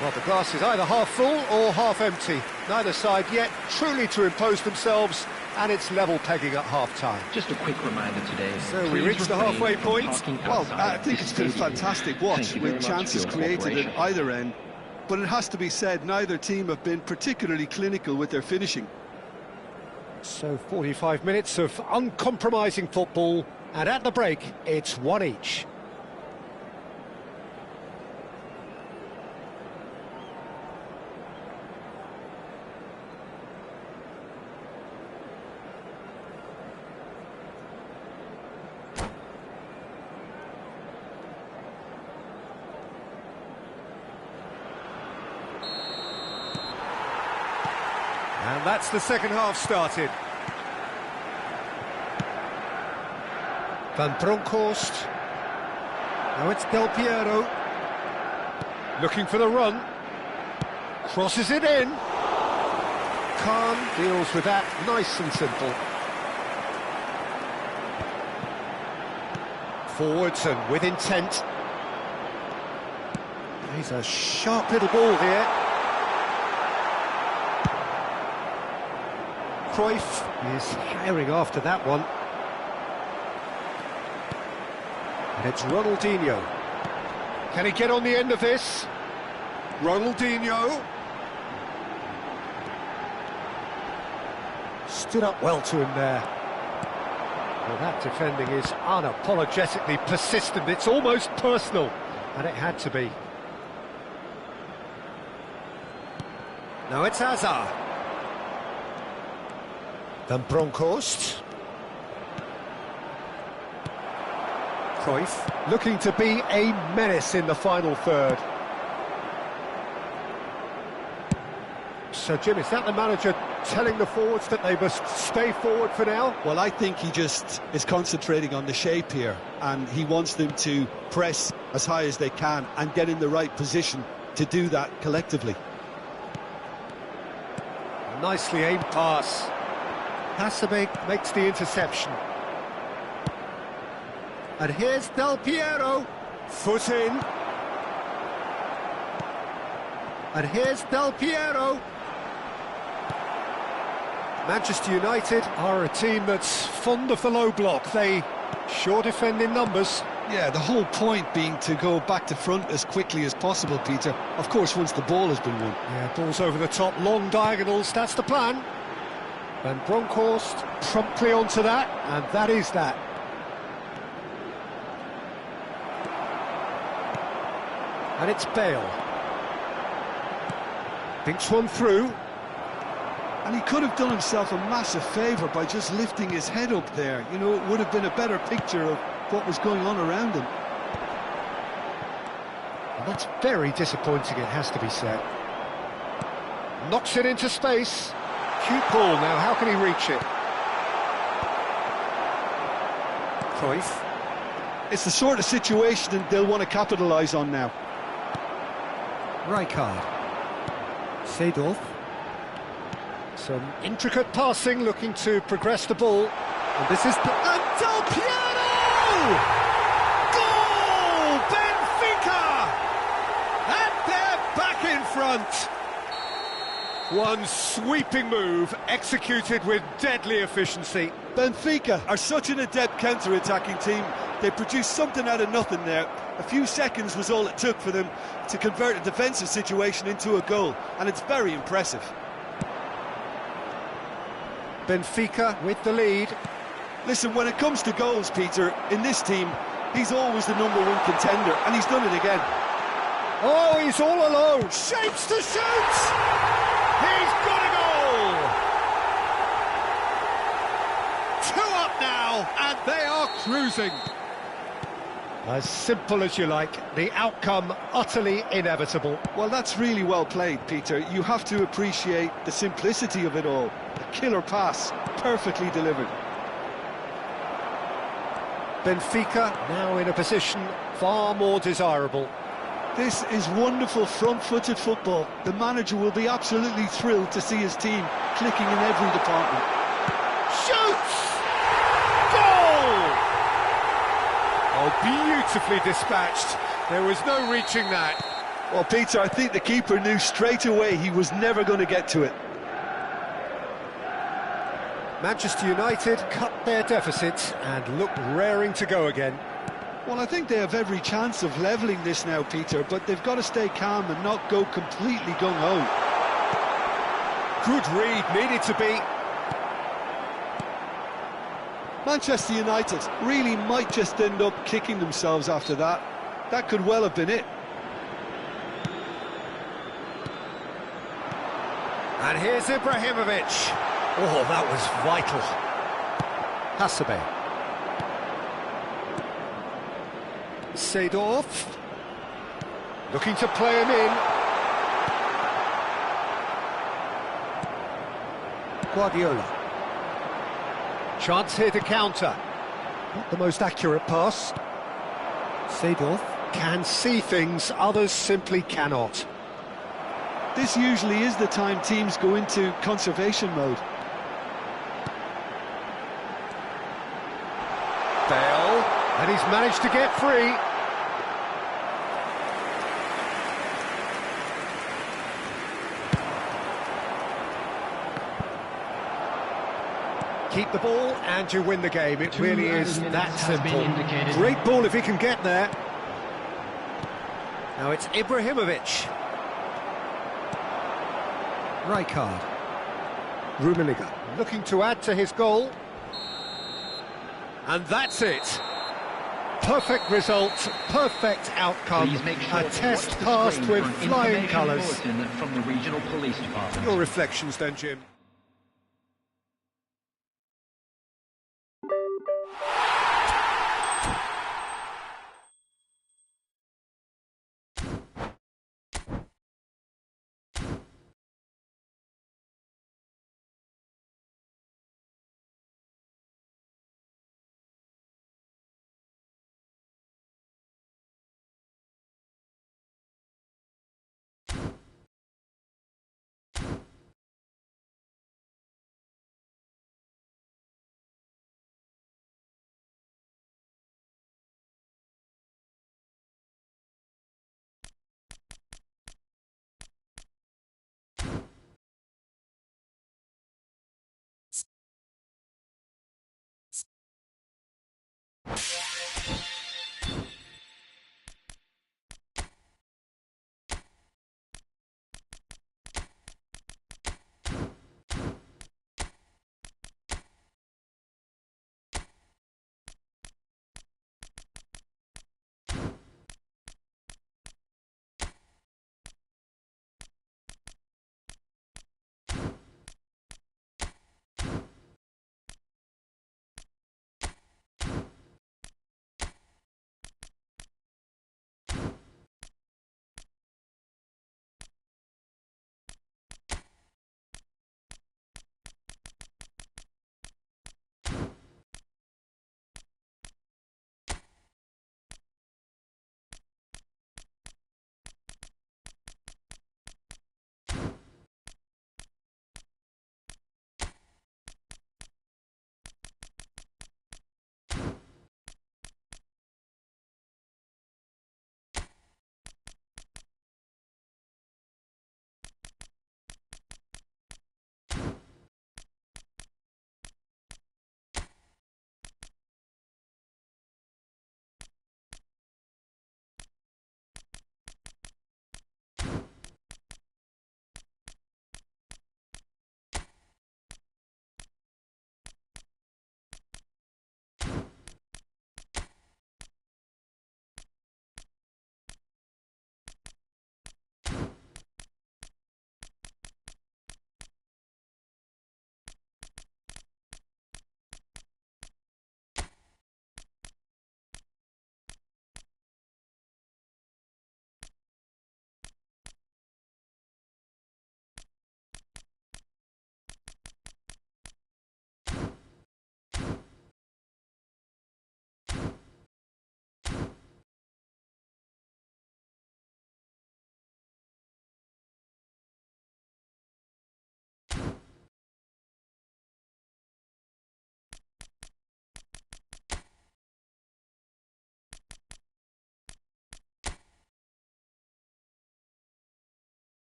Well, the glass is either half full or half empty. Neither side yet truly to impose themselves, and it's level pegging at half-time. Just a quick reminder today. So we reached the halfway point. Well, I think it's been a fantastic watch with chances created at either end. But it has to be said, neither team have been particularly clinical with their finishing. So 45 minutes of uncompromising football, and at the break, it's one each. And that's the second half started. Van Bronckhorst. Now it's Del Piero. Looking for the run. Crosses it in. Khan deals with that nice and simple. Forwards and with intent. He's a sharp little ball here. Cruyff is herring after that one. And it's Ronaldinho. Can he get on the end of this? Ronaldinho. Stood up well to him there. Well, that defending is unapologetically persistent. It's almost personal. And it had to be. Now it's Hazard. Van Bronckhorst. Cruyff looking to be a menace in the final third. So, Jim, is that the manager telling the forwards that they must stay forward for now? Well, I think he just is concentrating on the shape here, and he wants them to press as high as they can and get in the right position to do that collectively. Nicely aimed pass. Hasebe makes the interception. And here's Del Piero. Foot in. And here's Del Piero. Manchester United are a team that's fond of the low block. They sure defend in numbers. Yeah, the whole point being to go back to front as quickly as possible, Peter. Of course, once the ball has been won. Yeah, balls over the top, long diagonals, that's the plan. Van Bronckhorst promptly onto that, and that is that. And it's Bale. Thinks one through. And he could have done himself a massive favour by just lifting his head up there. You know, it would have been a better picture of what was going on around him. And that's very disappointing, it has to be said. Knocks it into space. Cute ball now, how can he reach it? Cruyff. It's the sort of situation that they'll want to capitalise on now. Rijkaard. Seedorf. Some intricate passing, looking to progress the ball. And this is Antar! Goal! Benfica! And they're back in front. One sweeping move, executed with deadly efficiency. Benfica are such an adept counter-attacking team. They produced something out of nothing there. A few seconds was all it took for them to convert a defensive situation into a goal, and it's very impressive. Benfica with the lead. Listen, when it comes to goals, Peter, in this team, he's always the #1 contender, and he's done it again. Oh, he's all alone. Shapes to shoot! He's got a goal! 2 up now, and they are cruising. As simple as you like, the outcome utterly inevitable. Well, that's really well played, Peter. You have to appreciate the simplicity of it all. A killer pass, perfectly delivered. Benfica now in a position far more desirable. This is wonderful front-footed football. The manager will be absolutely thrilled to see his team clicking in every department. Shoots! Goal! Oh, beautifully dispatched. There was no reaching that. Well, Peter, I think the keeper knew straight away he was never going to get to it. Manchester United cut their deficit and look raring to go again. Well, I think they have every chance of levelling this now, Peter, but they've got to stay calm and not go completely gung-ho. Good read, needed to be. Manchester United really might just end up kicking themselves after that. That could well have been it. And here's Ibrahimovic. Oh, that was vital. Hasebe. Seedorf. Looking to play him in. Guardiola. Chance here to counter. Not the most accurate pass. Seedorf can see things others simply cannot. This usually is the time teams go into conservation mode. Bale, and he's managed to get free. Keep the ball and you win the game. It really is that simple. Great ball if he can get there. Now it's Ibrahimovic. Rijkaard. Rummenigge looking to add to his goal. And that's it. Perfect result, perfect outcome. A test passed with flying colours. Your reflections then, Jim?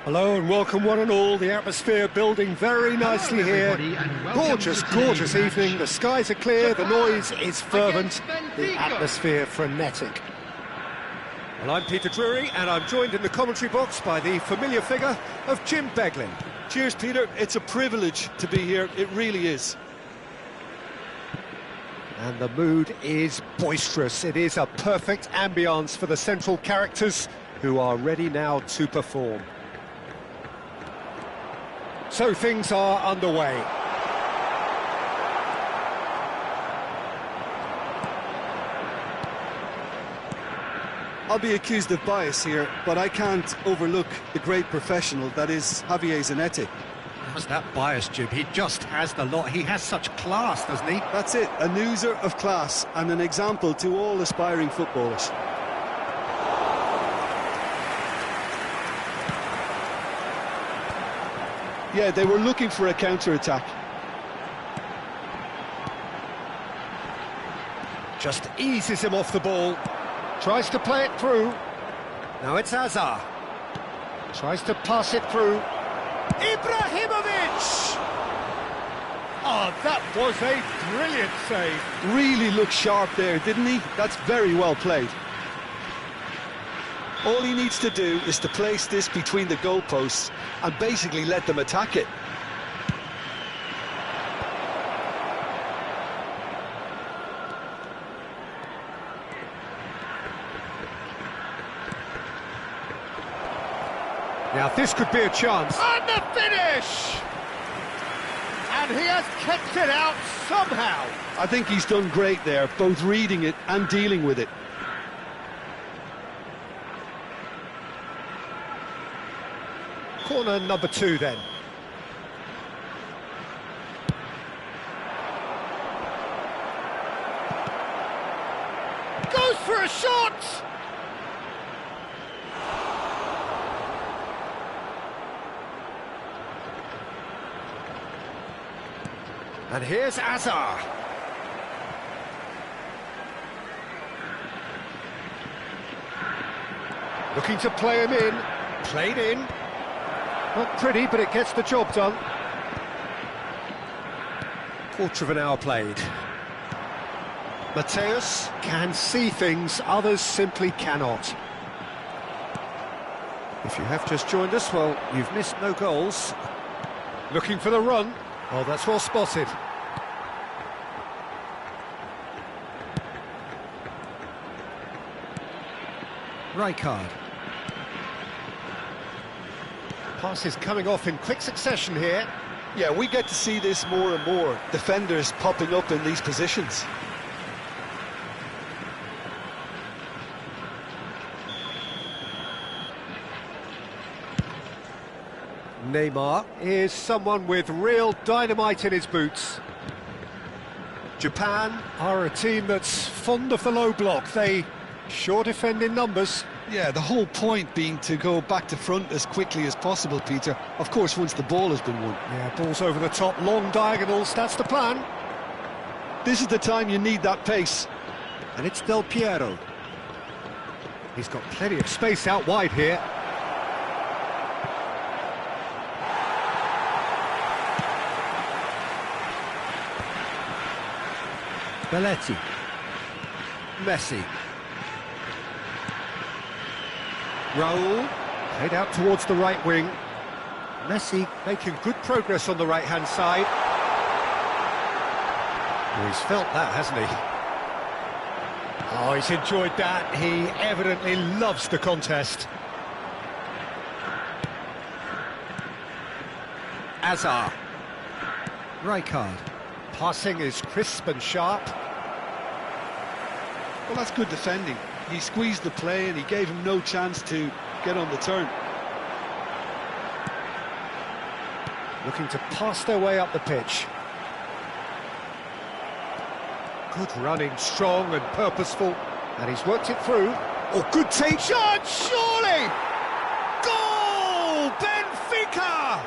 Hello and welcome one and all. The atmosphere building very nicely here. Gorgeous, gorgeous evening. The skies are clear, the noise is fervent, the atmosphere frenetic. Well, I'm Peter Drury and I'm joined in the commentary box by the familiar figure of Jim Beglin. Cheers, Peter. It's a privilege to be here. It really is. And the mood is boisterous. It is a perfect ambience for the central characters who are ready now to perform. So things are underway. I'll be accused of bias here, but I can't overlook the great professional that is Javier Zanetti. How's that bias, Jim? He just has the lot. He has such class, doesn't he? That's it, an oozer of class and an example to all aspiring footballers. Yeah, they were looking for a counter-attack. Just eases him off the ball. Tries to play it through. Now it's Azar. Tries to pass it through. Ibrahimovic! Oh, that was a brilliant save. Really looked sharp there, didn't he? That's very well played. All he needs to do is to place this between the goalposts and basically let them attack it. Now this could be a chance. And the finish! And he has kept it out somehow. I think he's done great there, both reading it and dealing with it. Corner number 2 then. Goes for a shot! And here's Azar. Looking to play him in. Played in. Not pretty, but it gets the job done. Quarter of an hour played. Mateus can see things others simply cannot. If you have just joined us, well, you've missed no goals. Looking for the run. Oh, that's well spotted. Rijkaard. Pass is coming off in quick succession here. Yeah, we get to see this more and more. Defenders popping up in these positions. Neymar is someone with real dynamite in his boots. Japan are a team that's fond of the low block. They sure defend in numbers. Yeah, the whole point being to go back to front as quickly as possible, Peter. Of course, once the ball has been won. Yeah, balls over the top, long diagonals, that's the plan. This is the time you need that pace. And it's Del Piero. He's got plenty of space out wide here. Belletti. Messi. Raul, played out towards the right wing. Messi making good progress on the right-hand side. Well, he's felt that, hasn't he? Oh, he's enjoyed that. He evidently loves the contest. Azar. Rijkaard. Passing is crisp and sharp. Well, that's good defending. He squeezed the play and he gave him no chance to get on the turn. Looking to pass their way up the pitch. Good running, strong and purposeful. And he's worked it through. Oh, good take. Shot, surely! Goal! Benfica!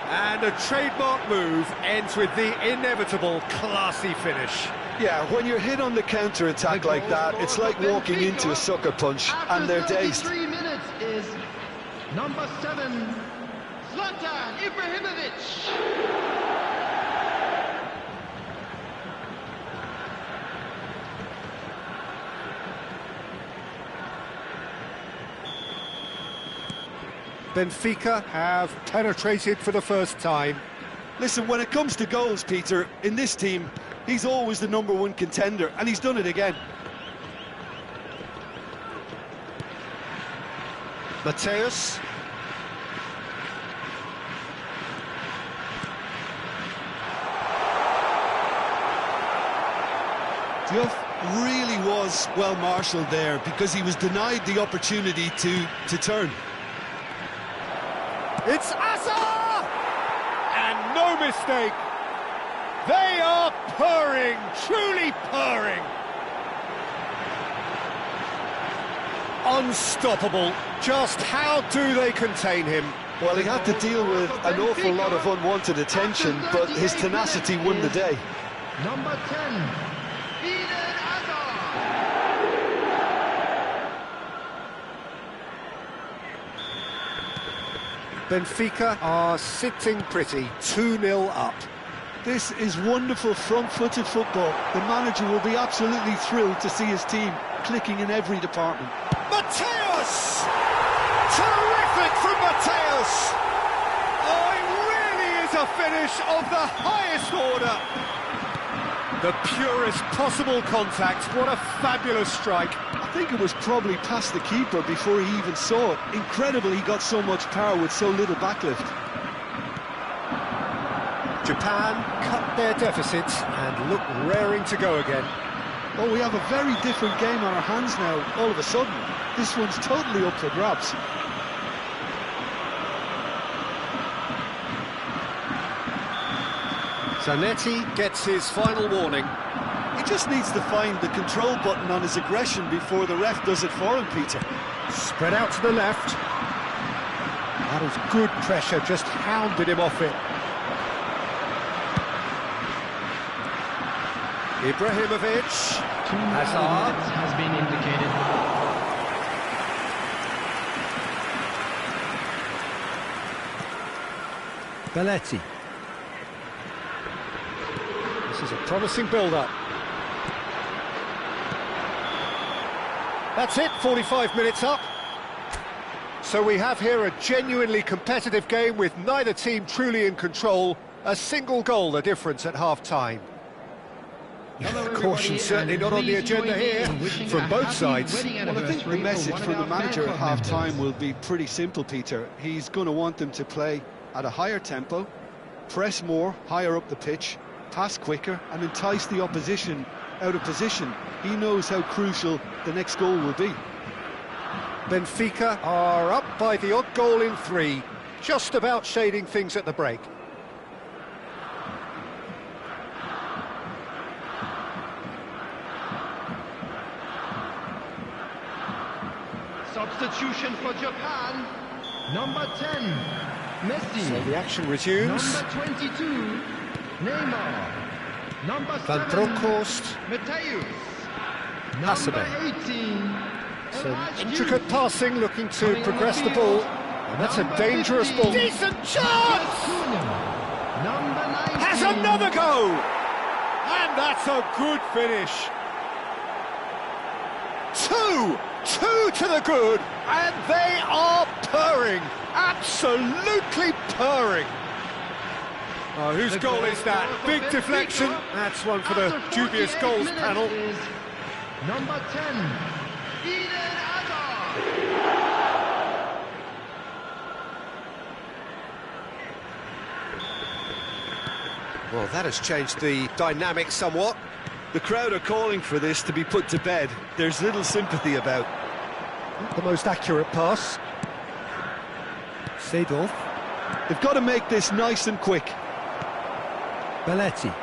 And a trademark move ends with the inevitable classy finish. Yeah, when you're hit on the counter-attack like that, it's like walking into a sucker punch, and they're dazed. Number 7, Zlatan Ibrahimovic. Benfica have penetrated for the first time. Listen, when it comes to goals, Peter, in this team, he's always the #1 contender, and he's done it again. Mateus. Duff really was well marshalled there because he was denied the opportunity to turn. It's Antar! And no mistake. They are purring, truly purring. Unstoppable. Just how do they contain him? Well, he had to deal with an awful lot of unwanted attention, but his tenacity won the day. Number 10, Benfica are sitting pretty, 2-0 up. This is wonderful front-footed football. The manager will be absolutely thrilled to see his team clicking in every department. Mateus! Terrific from Mateus! Oh, it really is a finish of the highest order. The purest possible contact. What a fabulous strike. I think it was probably past the keeper before he even saw it. Incredible he got so much power with so little backlift. Japan cut their deficits and look raring to go again. Oh, we have a very different game on our hands now, all of a sudden. This one's totally up for grabs. Zanetti gets his final warning. He just needs to find the control button on his aggression before the ref does it for him, Peter. Spread out to the left. That is good pressure, just hounded him off it. Ibrahimovic. 2 minutes has been indicated. Belletti. This is a promising build-up. That's it, 45 minutes up. So we have here a genuinely competitive game with neither team truly in control. A single goal the difference at half-time. Caution certainly not on the agenda here from both sides. Well, I think the message from the manager at half-time will be pretty simple, Peter. He's going to want them to play at a higher tempo, press more, higher up the pitch, pass quicker and entice the opposition out of position. He knows how crucial the next goal will be. Benfica are up by the odd goal in 3, just about shading things at the break. Substitution for Japan. Number 10, Messi. So the action resumes. Number 22, Neymar. Number 7, Van Bronckhorst. Mateus. Hasebe. Number 18, Some intricate passing, looking to progress the ball. And that's a dangerous ball. Decent chance! Number 19, Has another go! And that's a good finish. 2 to the good, and they are purring, absolutely purring. Oh, whose goal is that? Big deflection. That's one for the dubious goals panel. Number 10, Antar. Well, that has changed the dynamic somewhat. The crowd are calling for this to be put to bed. There's little sympathy about. Not the most accurate pass. Seedorf. They've got to make this nice and quick. Belletti.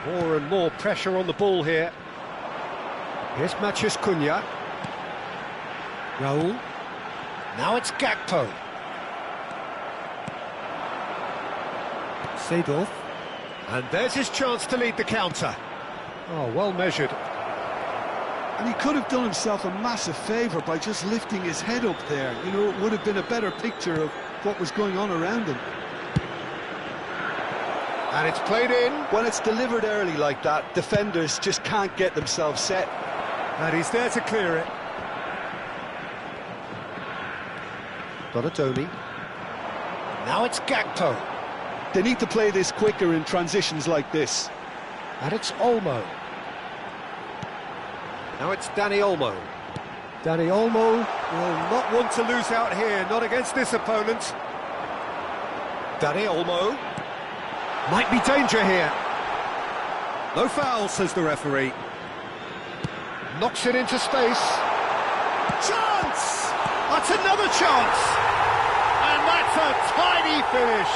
More and more pressure on the ball here. Here's Matheus Cunha. Raul. Now it's Gakpo. Seedorf. And there's his chance to lead the counter. Oh, well measured. And he could have done himself a massive favour by just lifting his head up there. You know, it would have been a better picture of what was going on around him. And it's played in. When it's delivered early like that, defenders just can't get themselves set. And he's there to clear it. Donatoni. Now it's Gakpo. They need to play this quicker in transitions like this. And it's Olmo. Now it's Dani Olmo. Dani Olmo will not want to lose out here, not against this opponent. Dani Olmo. Might be danger here. No foul, says the referee. Knocks it into space. Chance! That's another chance! And that's a tiny finish.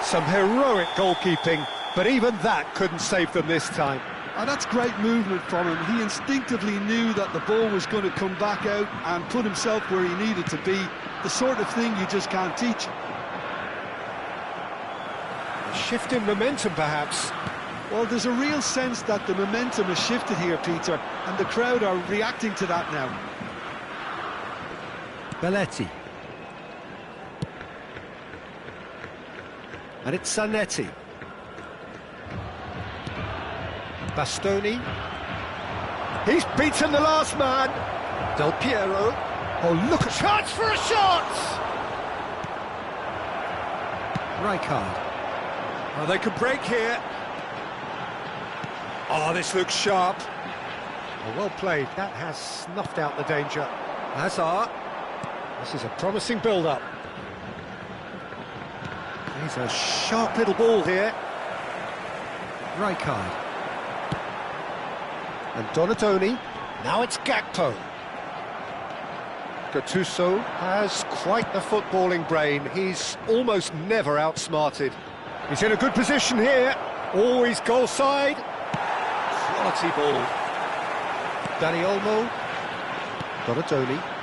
Some heroic goalkeeping, but even that couldn't save them this time. Oh, that's great movement from him. He instinctively knew that the ball was going to come back out and put himself where he needed to be. The sort of thing you just can't teach. A shift in momentum, perhaps. Well, there's a real sense that the momentum has shifted here, Peter, and the crowd are reacting to that now. Belletti. And it's Zanetti. Bastoni. He's beaten the last man. Del Piero. Oh, look at... Chance for a shot! Rijkaard. Oh, they could break here. Oh, this looks sharp. Oh, well played. That has snuffed out the danger. Hazard. This is a promising build-up. He's a sharp little ball here. Rijkaard. And Donatoni. Now it's Gakpo. Gattuso has quite the footballing brain. He's almost never outsmarted. He's in a good position here. Always goal side. Quality ball. Dani Olmo. Donatoni.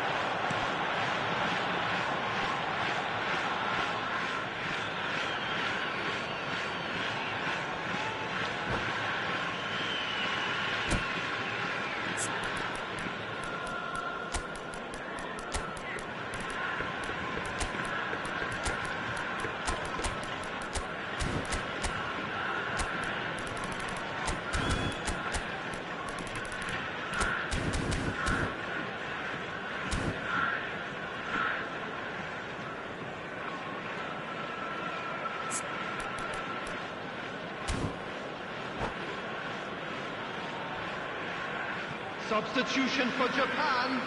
Substitution for Japan,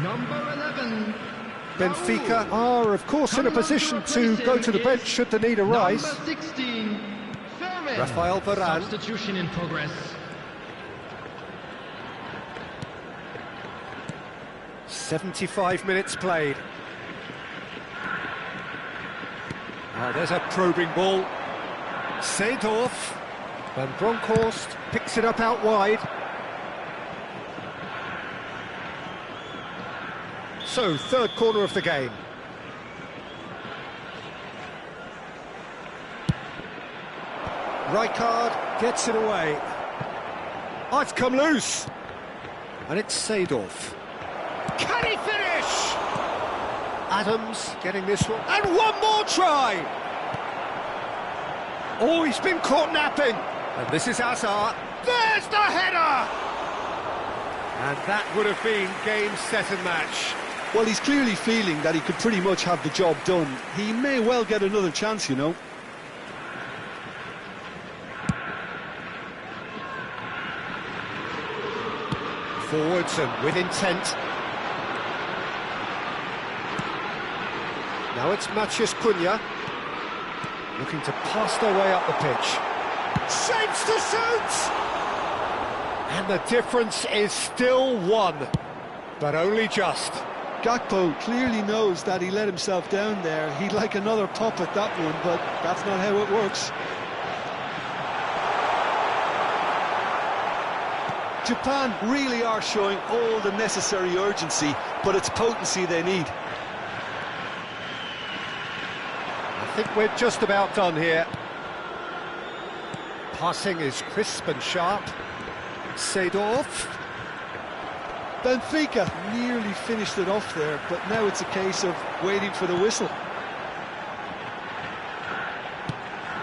number 11. Benfica are, of course, in a position to go to the bench should the need arise. Number 16, Rafael Varane. Substitution in progress. 75 minutes played. Oh, there's a probing ball. Seedorf. Van Bronckhorst picks it up out wide. So, third corner of the game. Rijkaard gets it away. Oh, it's come loose. And it's Seedorf. Can he finish? Adams getting this one. And one more try! Oh, he's been caught napping. And this is Hazard. There's the header! And that would have been game, set and match. Well, he's clearly feeling that he could pretty much have the job done. He may well get another chance, you know. Forwards and with intent. Now it's Matheus Cunha. Looking to pass their way up the pitch. Shapes to shoot! And the difference is still one, but only just. Gakpo clearly knows that he let himself down there. He'd like another pop at that one, but that's not how it works. Japan really are showing all the necessary urgency, but it's potency they need. I think we're just about done here. Passing is crisp and sharp. Seedorf. Benfica nearly finished it off there, but now it's a case of waiting for the whistle.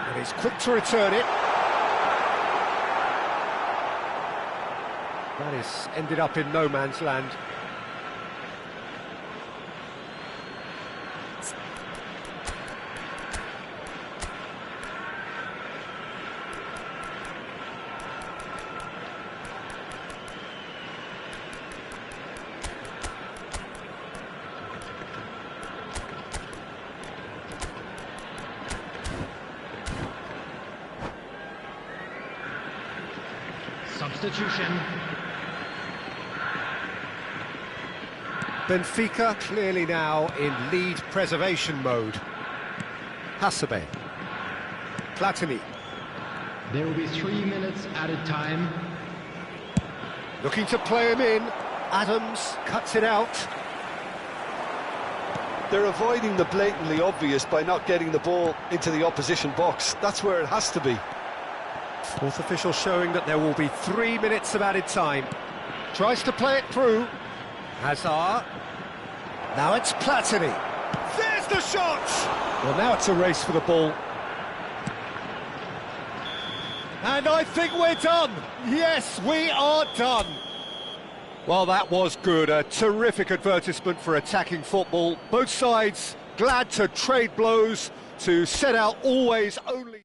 And he's quick to return it. That is ended up in no man's land. Substitution. Benfica clearly now in lead preservation mode. Hasebe. Platini. There will be 3 minutes added time. Looking to play him in. Adams cuts it out. They're avoiding the blatantly obvious by not getting the ball into the opposition box. That's where it has to be. Fourth official showing that there will be 3 minutes of added time. Tries to play it through. Hazard. Now it's Platini. There's the shot! Well, now it's a race for the ball. And I think we're done. Yes, we are done. Well, that was good. A terrific advertisement for attacking football. Both sides glad to trade blows, to set out always only...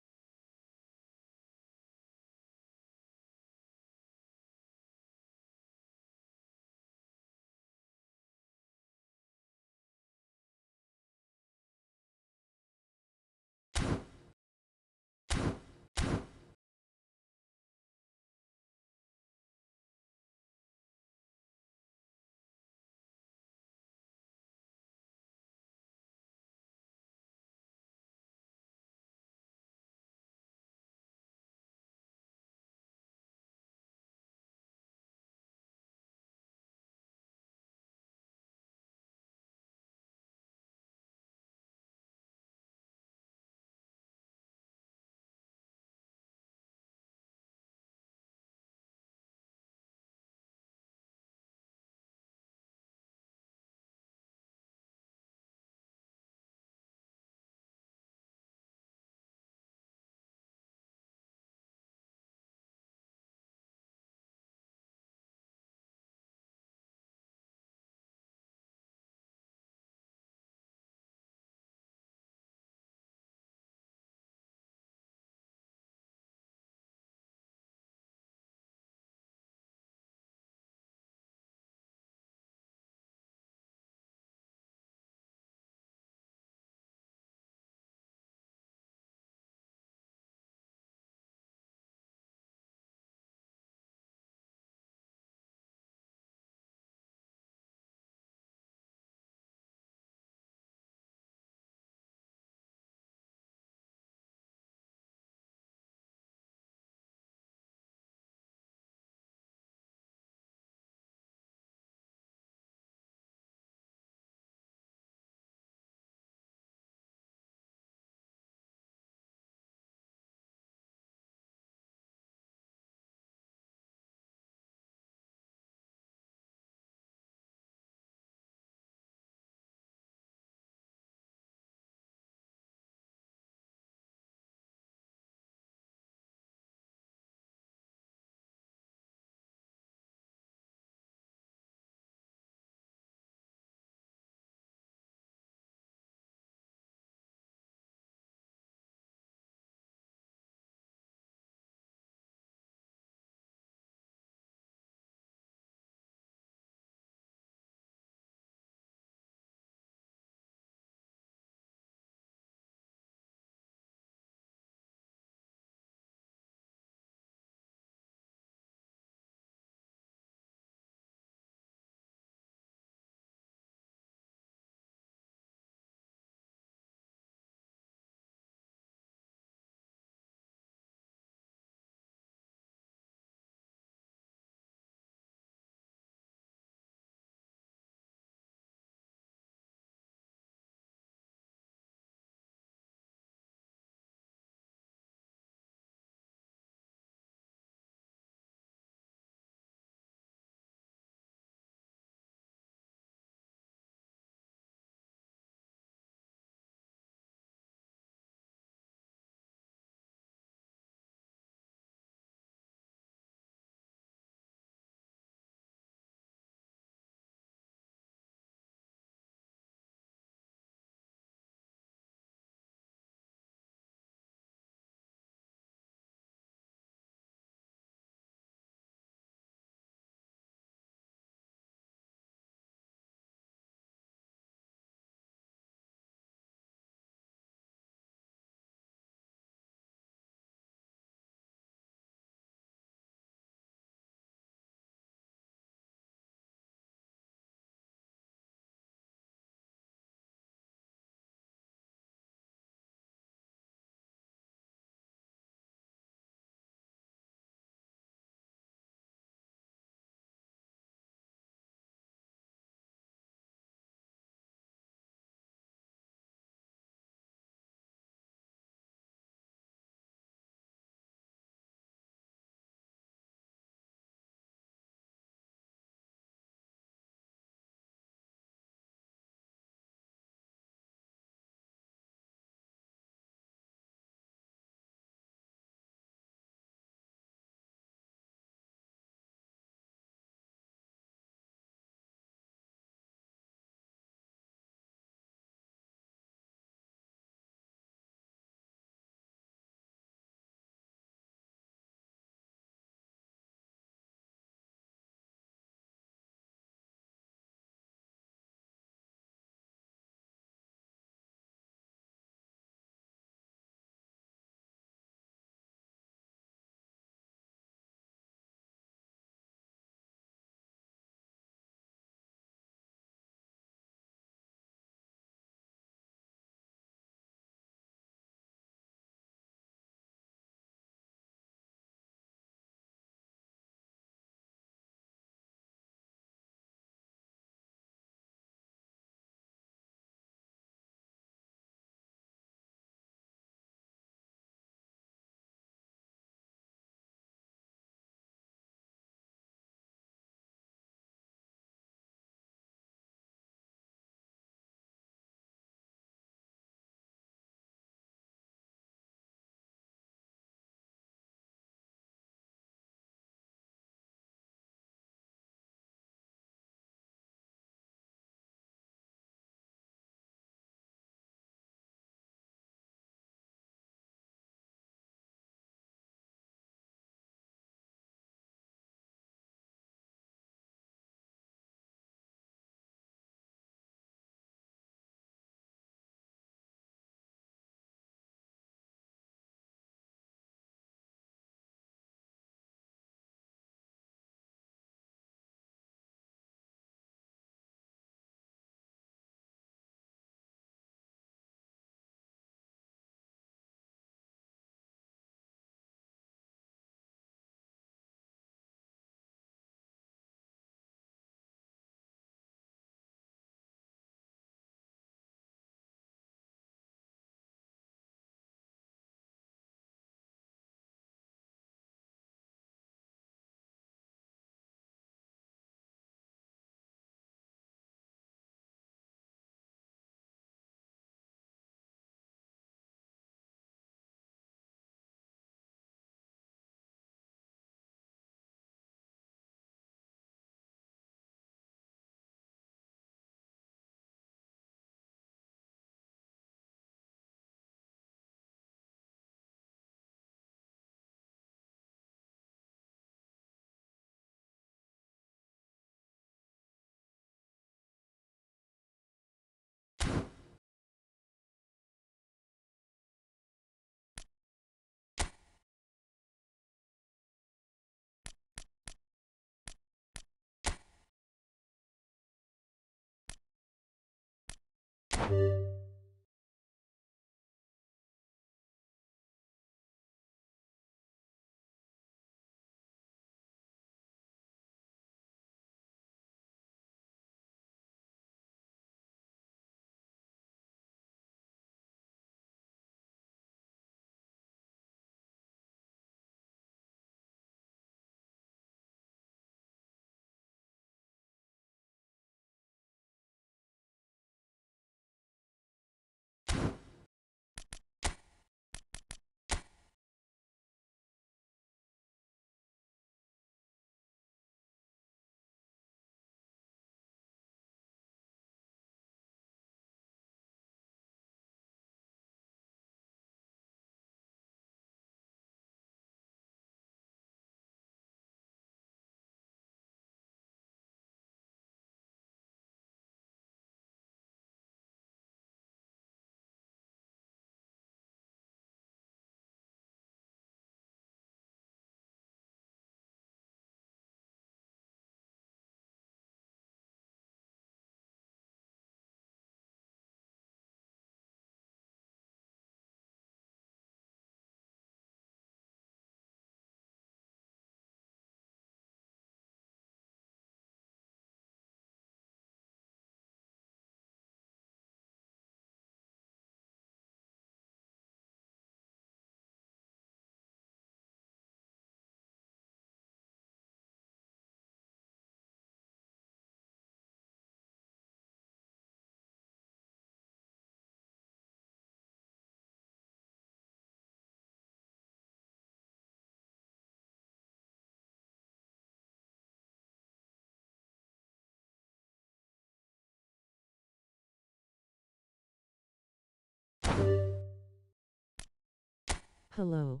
Hello.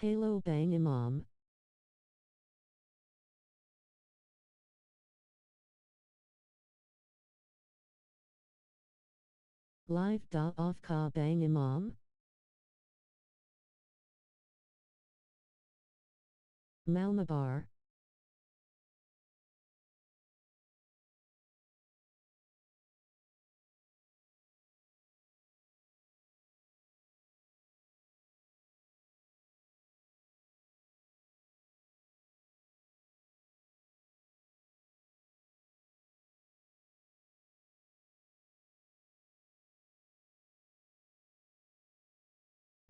Halo Bang Imam. Live da off ka Bang Imam. Mabaran.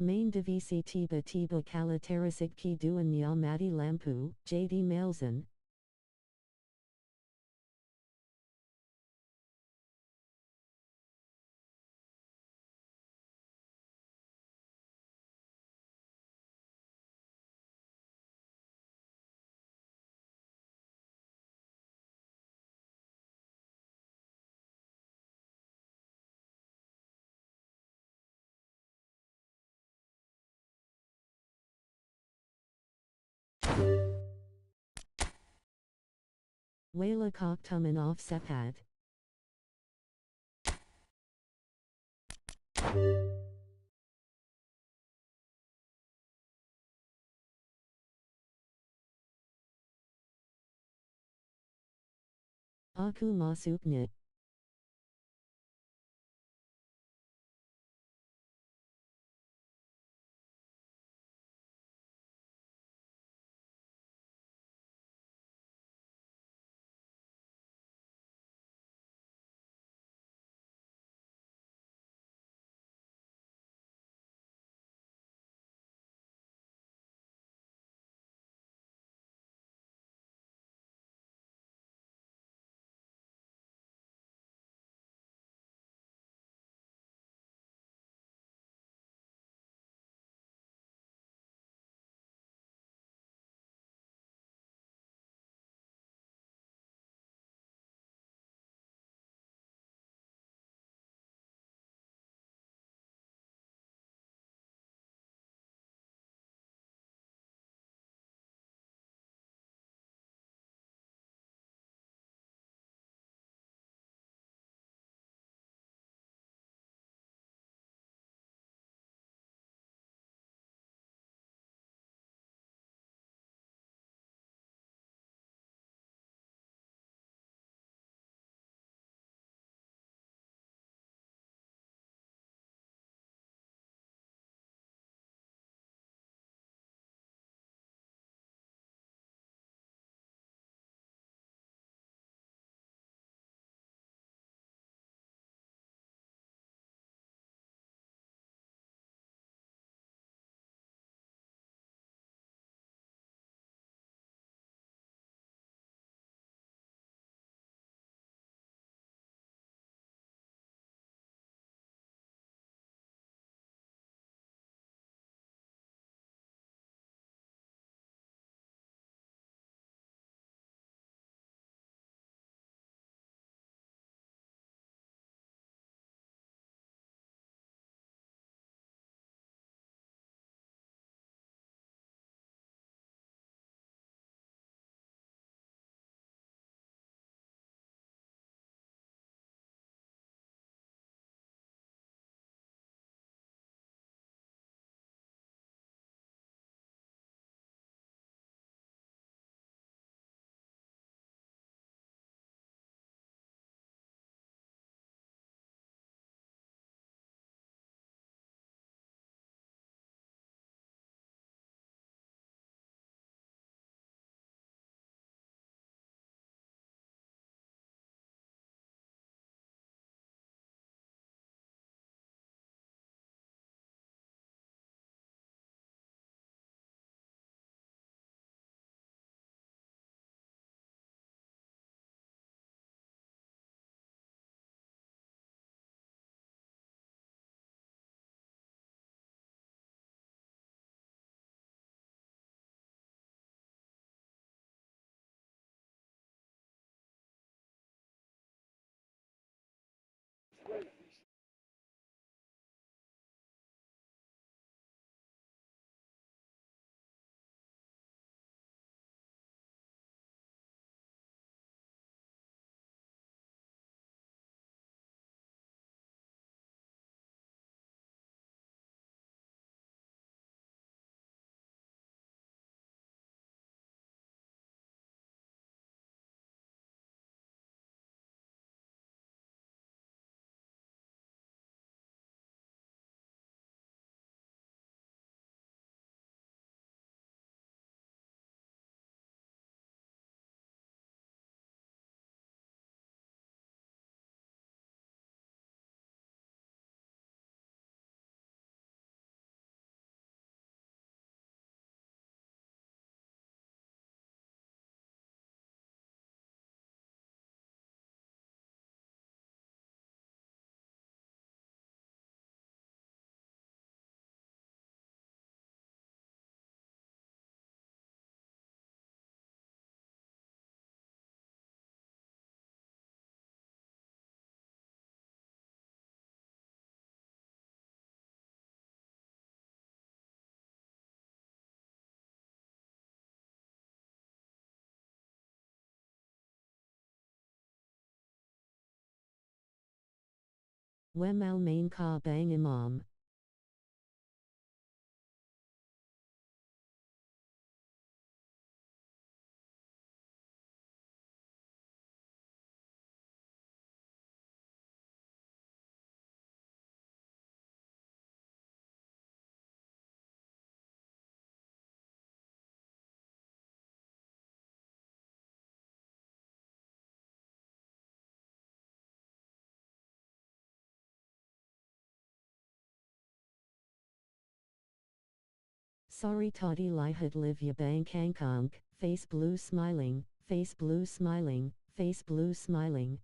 Main divisi tiba kala terasik ki duan mati lampu, JD Malzan. Wala kok tuman off sepat. Aku masuk nit. Wemal main ka bang imam. Sorry toddy lihat live ya bang kangkong, face blue smiling, face blue smiling, face blue smiling.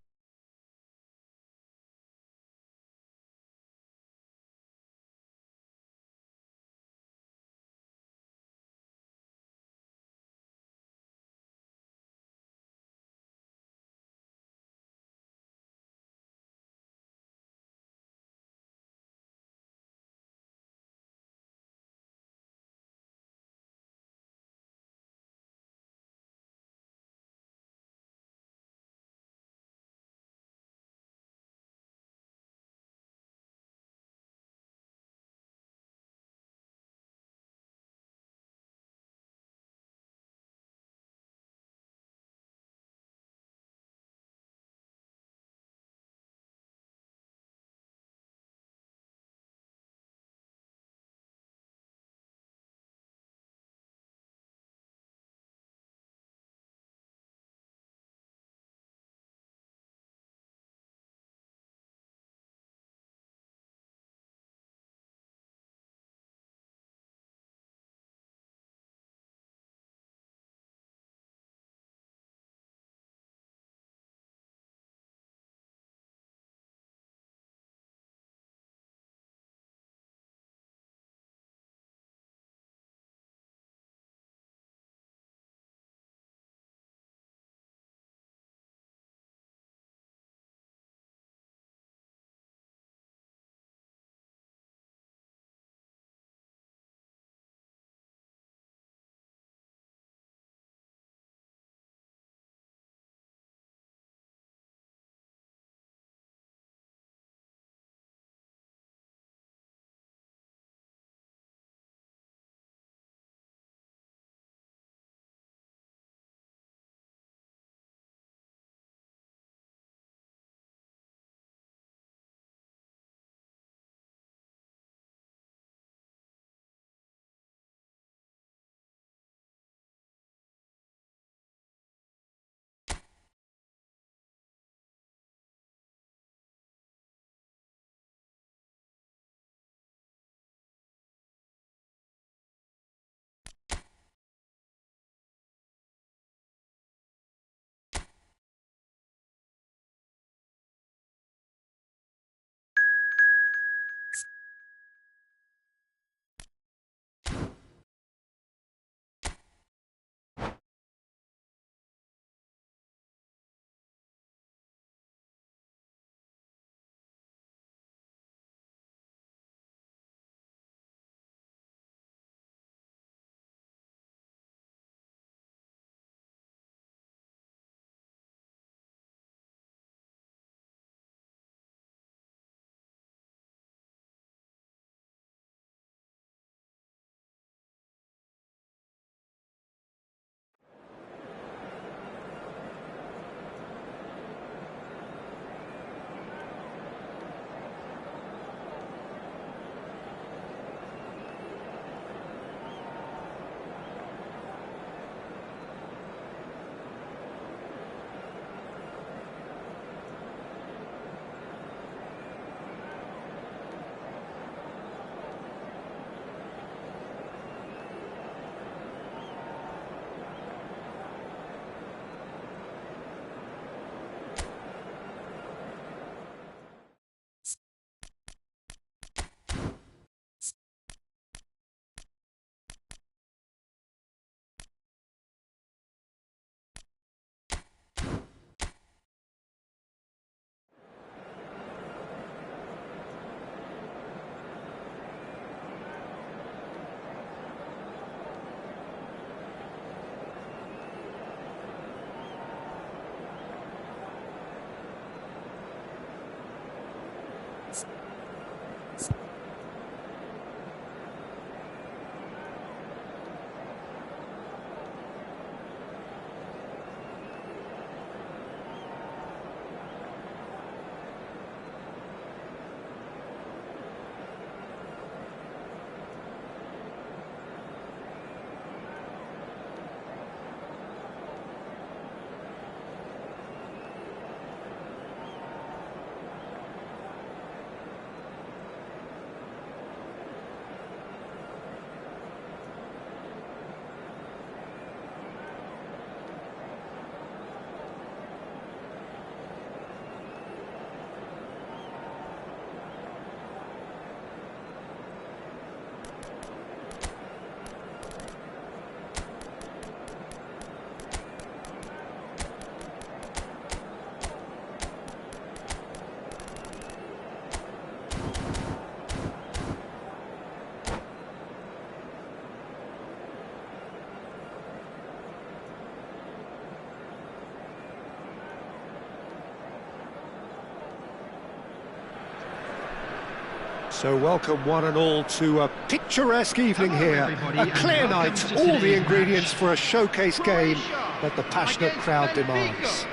So welcome one and all to a picturesque evening here, a clear night, all the ingredients for a showcase game that the passionate crowd demands.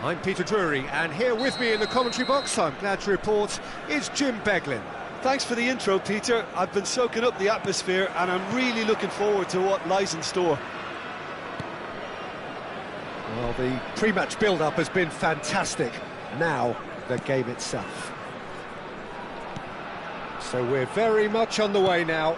I'm Peter Drury, and here with me in the commentary box, I'm glad to report, is Jim Beglin. Thanks for the intro, Peter. I've been soaking up the atmosphere and I'm really looking forward to what lies in store. Well, the pre-match build-up has been fantastic. Now, the game itself. So we're very much on the way now.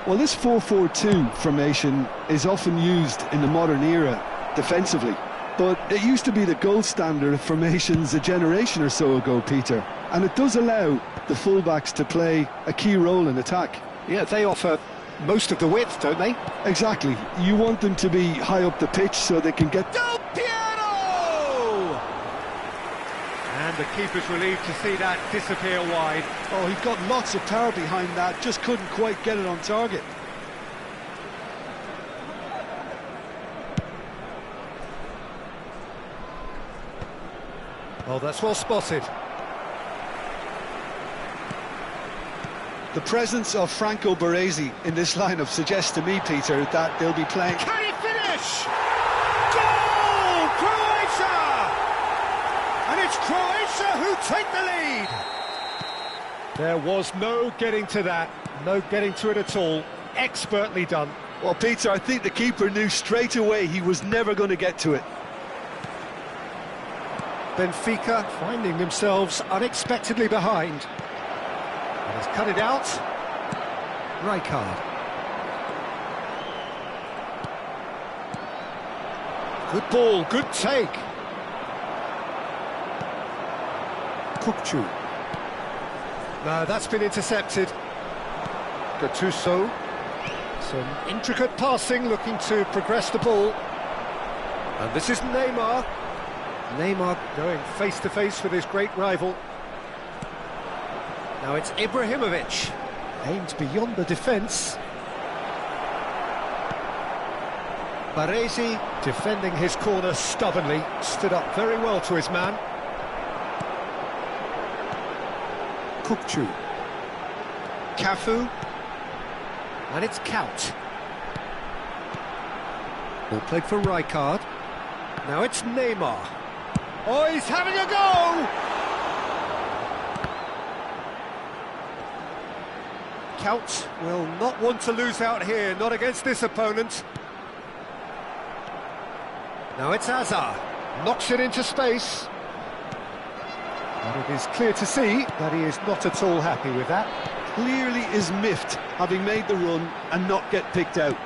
Well, this 4-4-2 formation is often used in the modern era defensively, but it used to be the gold standard of formations a generation or so ago, Peter, and it does allow the fullbacks to play a key role in attack. Yeah, they offer most of the width, don't they? Exactly. You want them to be high up the pitch so they can get... Del Piero! And the keeper's relieved to see that disappear wide. Oh, he got lots of power behind that, just couldn't quite get it on target. Oh, that's well spotted. The presence of Franco Baresi in this lineup suggests to me, Peter, that they'll be playing... Can he finish? Goal! Croatia! And it's Croatia who take the lead! There was no getting to that, no getting to it at all. Expertly done. Well, Peter, I think the keeper knew straight away he was never going to get to it. Benfica finding themselves unexpectedly behind. And has cut it out. Rijkaard. Good ball, good take. Kukçu. No, that's been intercepted. Gattuso. Some intricate passing, looking to progress the ball. And this is Neymar. Neymar going face-to-face with his great rival. Now it's Ibrahimovic, aimed beyond the defence. Baresi defending his corner stubbornly, stood up very well to his man. Kukçu. Cafu. And it's Count. Ball played for Rijkaard. Now it's Neymar. Oh, he's having a go! Count will not want to lose out here, not against this opponent. Now it's Azar, knocks it into space. But it is clear to see that he is not at all happy with that. Clearly is miffed, having made the run and not get picked out.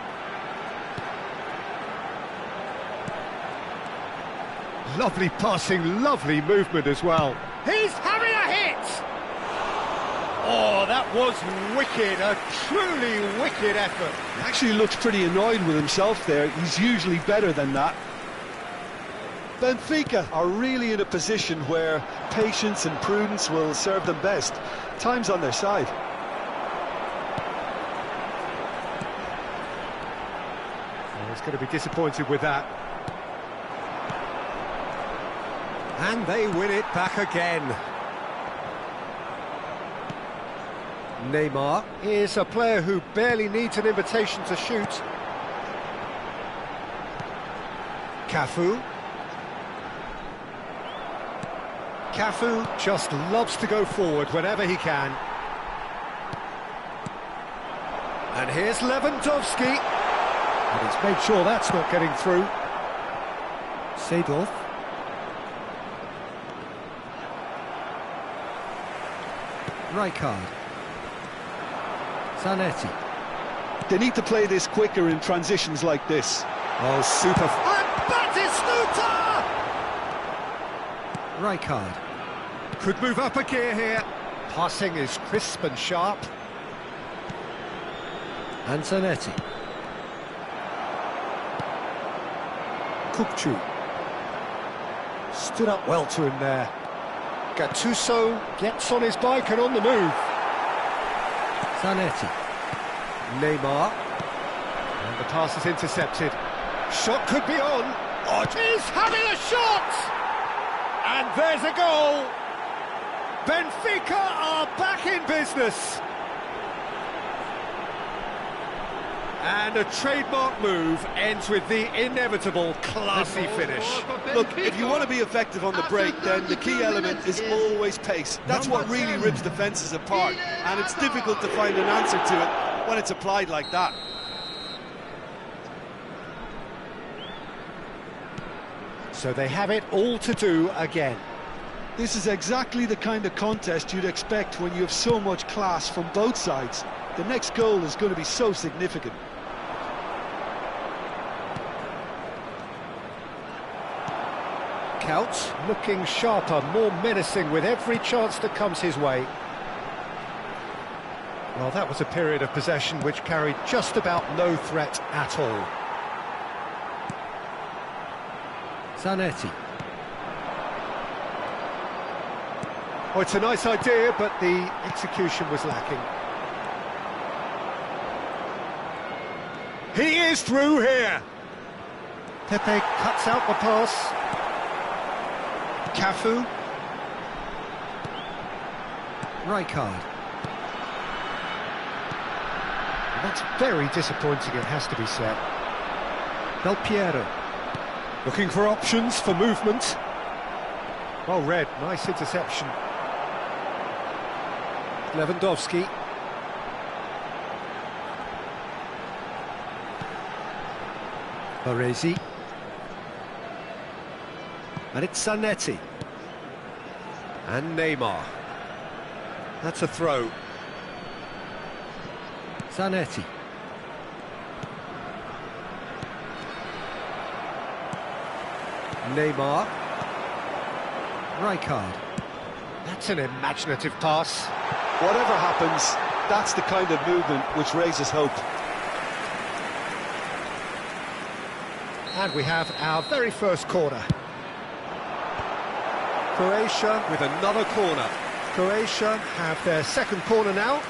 Lovely passing, lovely movement as well. He's having a hit! Oh, that was wicked, a truly wicked effort. He actually looks pretty annoyed with himself there. He's usually better than that. Benfica are really in a position where patience and prudence will serve them best. Time's on their side. Oh, he's going to be disappointed with that. And they win it back again. Neymar. Here's a player who barely needs an invitation to shoot. Cafu. Cafu just loves to go forward whenever he can. And here's Lewandowski. And he's made sure that's not getting through. Seedorf. Rijkaard. Zanetti. They need to play this quicker in transitions like this. Oh, super. And Batistuta! Rijkaard. Could move up a gear here. Passing is crisp and sharp. And Zanetti. Kupchu. Stood up well to him there. Gattuso gets on his bike and on the move. Zanetti. Neymar. And the pass is intercepted. Shot could be on. Oh, he's having a shot! And there's a goal! Benfica are back in business. And a trademark move ends with the inevitable classy finish. Look, if you want to be effective on the break, then the key element is always pace. That's what really rips defences apart, and it's difficult to find an answer to it when it's applied like that. So they have it all to do again. This is exactly the kind of contest you'd expect when you have so much class from both sides. The next goal is going to be so significant. Couch looking sharper, more menacing with every chance that comes his way. Well, that was a period of possession which carried just about no threat at all. Zanetti. Oh, it's a nice idea, but the execution was lacking. He is through here. Pepe cuts out the pass. Cafu. Rijkaard. That's very disappointing, it has to be said. Del Piero. Looking for options for movement. Well read, nice interception. Lewandowski. Baresi. And it's Zanetti. And Neymar. That's a throw. Zanetti. Neymar. Rijkaard. That's an imaginative pass. Whatever happens, that's the kind of movement which raises hope. And we have our very first corner. Croatia with another corner. Croatia have their second corner now.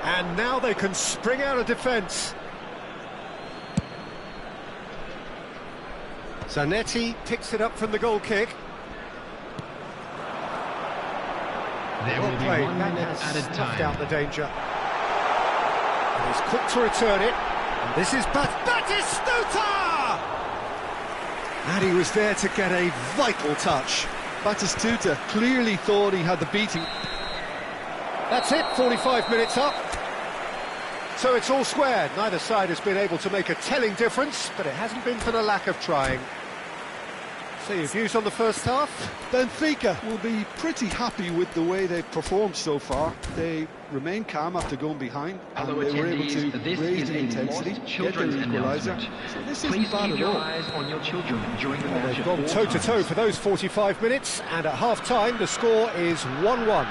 And now they can spring out of defence. Zanetti picks it up from the goal kick. There Well will be played. 1 That minute has added snuffed time. out the danger. And he's quick to return it. And this is Batistuta! And he was there to get a vital touch. Batistuta clearly thought he had the beating. That's it, 45 minutes up. So it's all square. Neither side has been able to make a telling difference, but it hasn't been for the lack of trying. So your views on the first half? Benfica will be pretty happy with the way they've performed so far. They remain calm after going behind, and Hello, they were able attendees. to This raise is the a intensity, lost get children's their equaliser. announcement. So this Please isn't bad keep at your all. eyes on your children during the Well, match they've at gone all toe-to-toe times. for those 45 minutes, and at half-time the score is 1-1.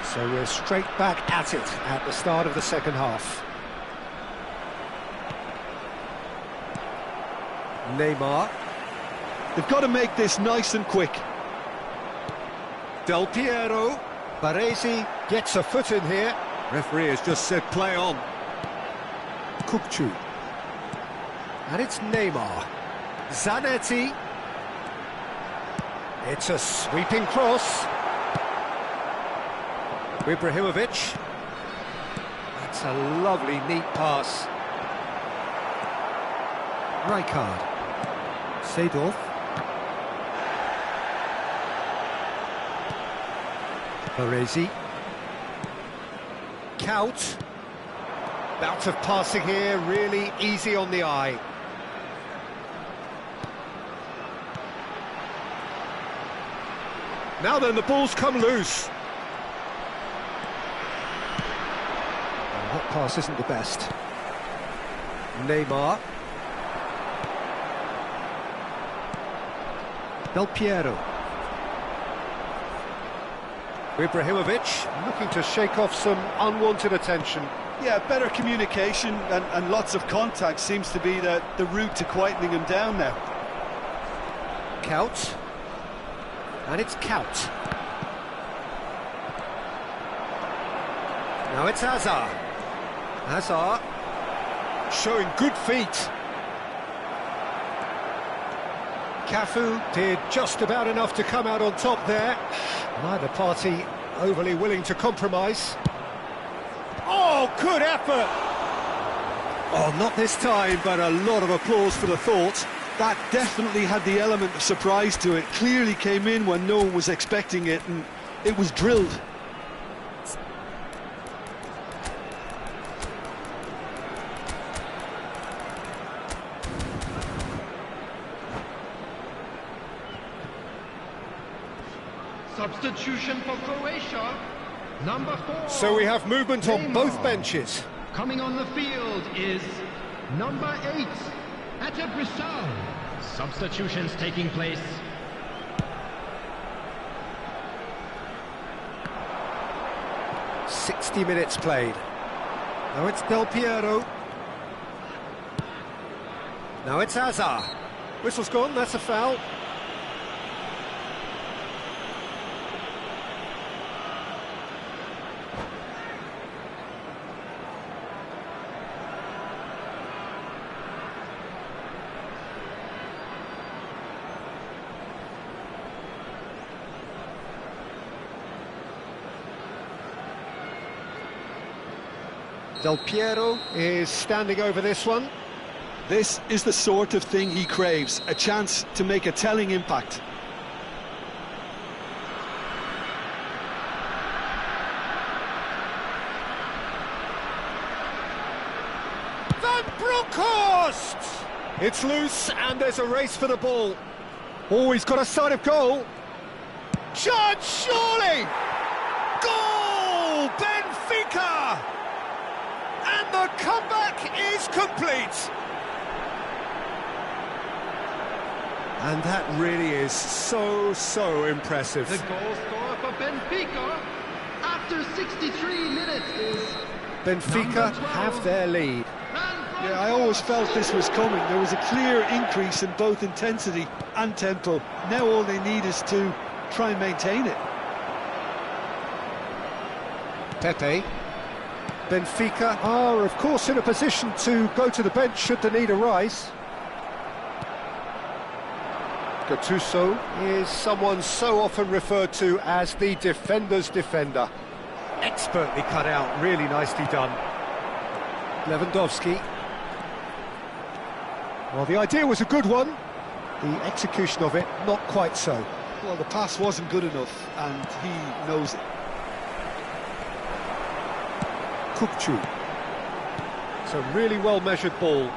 So we're straight back at it at the start of the second half. Neymar. They've got to make this nice and quick. Del Piero. Baresi gets a foot in here. Referee has just said play on. Kupchu. And it's Neymar. Zanetti. It's a sweeping cross. Ibrahimovic. That's a lovely, neat pass. Rijkaard. Seedorf. Baresi. Kaut. Bout of passing here, really easy on the eye. Now then, the ball's come loose. And that pass isn't the best. Neymar. Del Piero. Ibrahimovic looking to shake off some unwanted attention. Yeah, better communication and lots of contact seems to be the route to quietening him down now. Kaut. And it's Kaut. Now it's Hazard. Hazard showing good feet. Cafu did just about enough to come out on top there. Neither party overly willing to compromise. Oh, good effort! Oh, not this time, but a lot of applause for the thought. That definitely had the element of surprise to it. Clearly came in when no one was expecting it, and it was drilled. Substitution for Croatia, number 4. So we have movement on both benches. Coming on the field is number 8, Antar. Substitutions taking place. "60 minutes played. Now it's Del Piero. Now it's Hazard. Whistle's gone, that's a foul. Del Piero is standing over this one. This is the sort of thing he craves, a chance to make a telling impact. Van Bronckhorst! It's loose and there's a race for the ball. Oh, he's got a sight of goal. Judge, surely! Goal! Benfica! And the comeback is complete. And that really is so impressive. The goal scorer for Benfica after 63 minutes is Benfica have their lead. Yeah, I always felt this was coming. There was a clear increase in both intensity and tempo. Now all they need is to try and maintain it. Pepe. Benfica are, of course, in a position to go to the bench should the need arise. Gattuso is someone so often referred to as the defender's defender. Expertly cut out, really nicely done. Lewandowski. Well, the idea was a good one. The execution of it, not quite so. Well, the pass wasn't good enough, and he knows it. Kupchu. It's a really well-measured ball.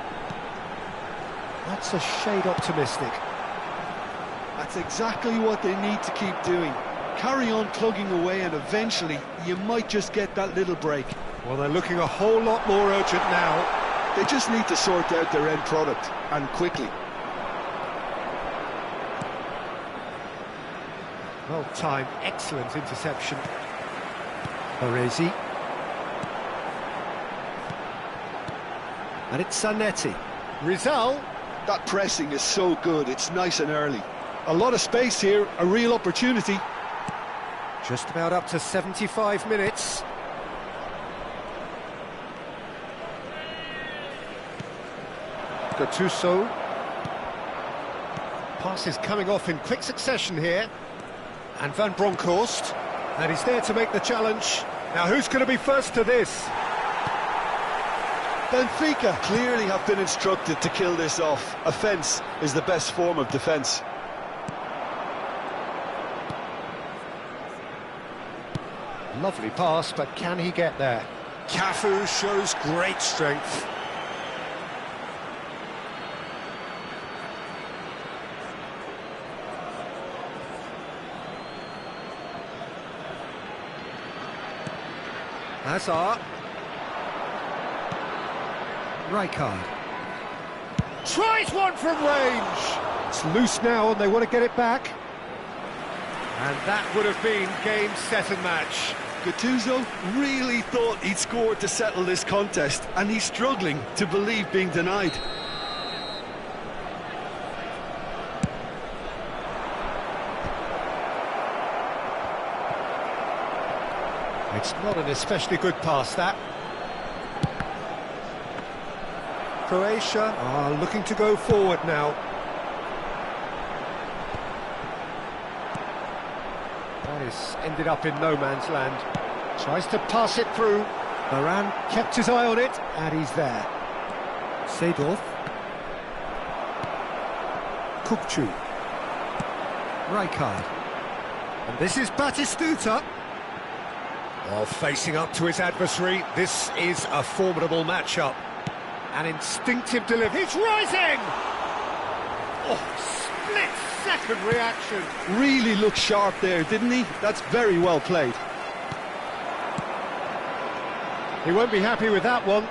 That's a shade optimistic. That's exactly what they need to keep doing. Carry on plugging away, and eventually you might just get that little break. Well, they're looking a whole lot more urgent now. They just need to sort out their end product, and quickly. Well-timed, excellent interception. Baresi. And it's Zanetti. Rizal. That pressing is so good, it's nice and early. A lot of space here, a real opportunity. Just about up to 75 minutes. Gattuso. Passes coming off in quick succession here. And Van Bronckhorst. And he's there to make the challenge. Now who's going to be first to this? Benfica clearly have been instructed to kill this off. Offence is the best form of defence. Lovely pass, but can he get there? Cafu shows great strength. Hazard. Rijkaard. Tries one from range. It's loose now and they want to get it back. And that would have been game, set and match. Gattuso really thought he'd scored to settle this contest, and he's struggling to believe being denied. It's not an especially good pass, that. Croatia are looking to go forward now. That is ended up in no man's land. Tries to pass it through. Mabaran kept his eye on it, and he's there. Seedorf. Kukcu. Rijkaard. And this is Batistuta. Oh, facing up to his adversary, this is a formidable matchup. An instinctive delivery. He's rising! Oh, split-second reaction. Really looked sharp there, didn't he? That's very well played. He won't be happy with that one.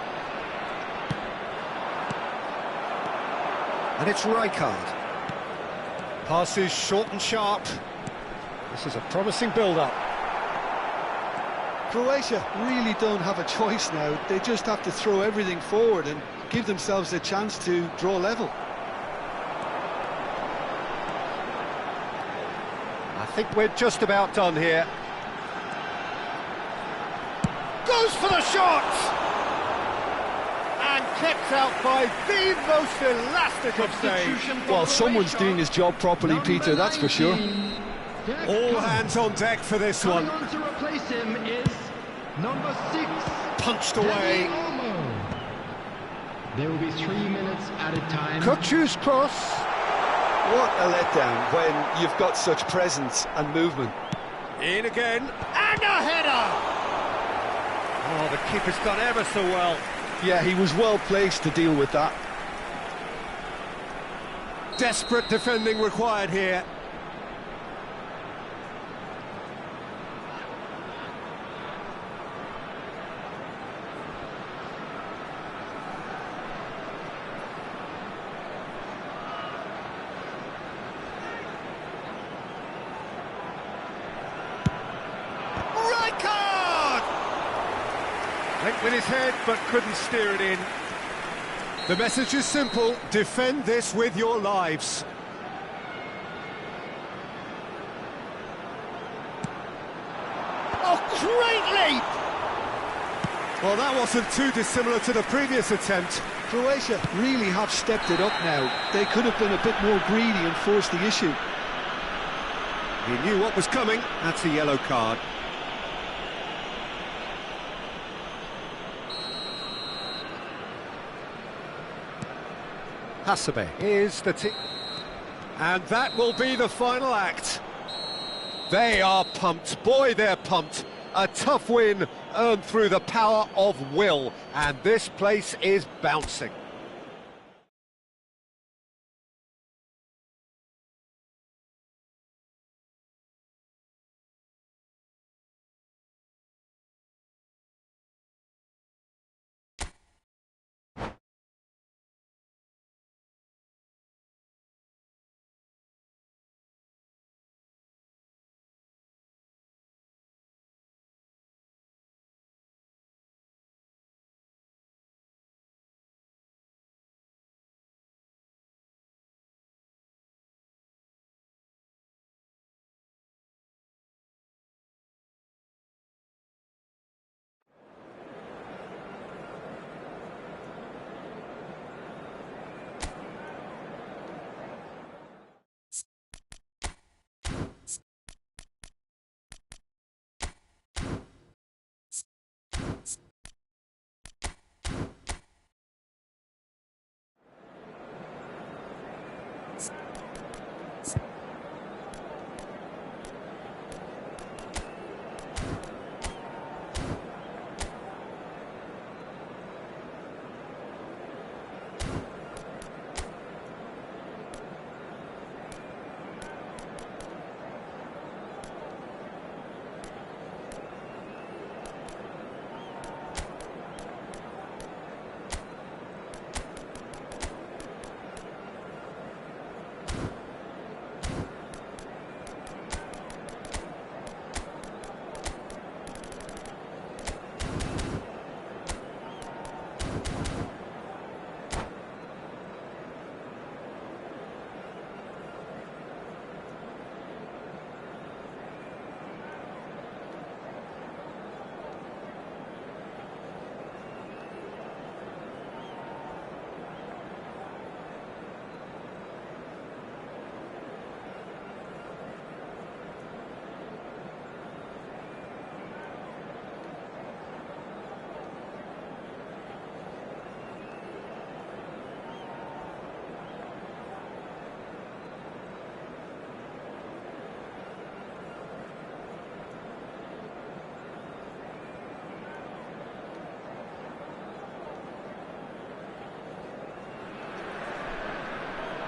And it's Rijkaard. Passes short and sharp. This is a promising build-up. Croatia really don't have a choice now. They just have to throw everything forward and give themselves a chance to draw level. I think we're just about done here. Goes for the shot! And kept out by the most elastic of saves. Well, someone's doing his job properly, Peter, that's for sure. All hands on deck for this one. Coming on to replace him is number 6. Punched away. There will be 3 minutes at a time. Kukcu's cross. What a letdown when you've got such presence and movement. In again. And a header! Oh, the keeper's done ever so well. Yeah, he was well placed to deal with that. Desperate defending required here. Went with his head, but couldn't steer it in. The message is simple: defend this with your lives. Oh, great leap! Well, that wasn't too dissimilar to the previous attempt. Croatia really have stepped it up now. They could have been a bit more greedy and forced the issue. He knew what was coming. That's a yellow card. Hasebe is the team. And that will be the final act. They are pumped. Boy, they're pumped. A tough win earned through the power of will. And this place is bouncing.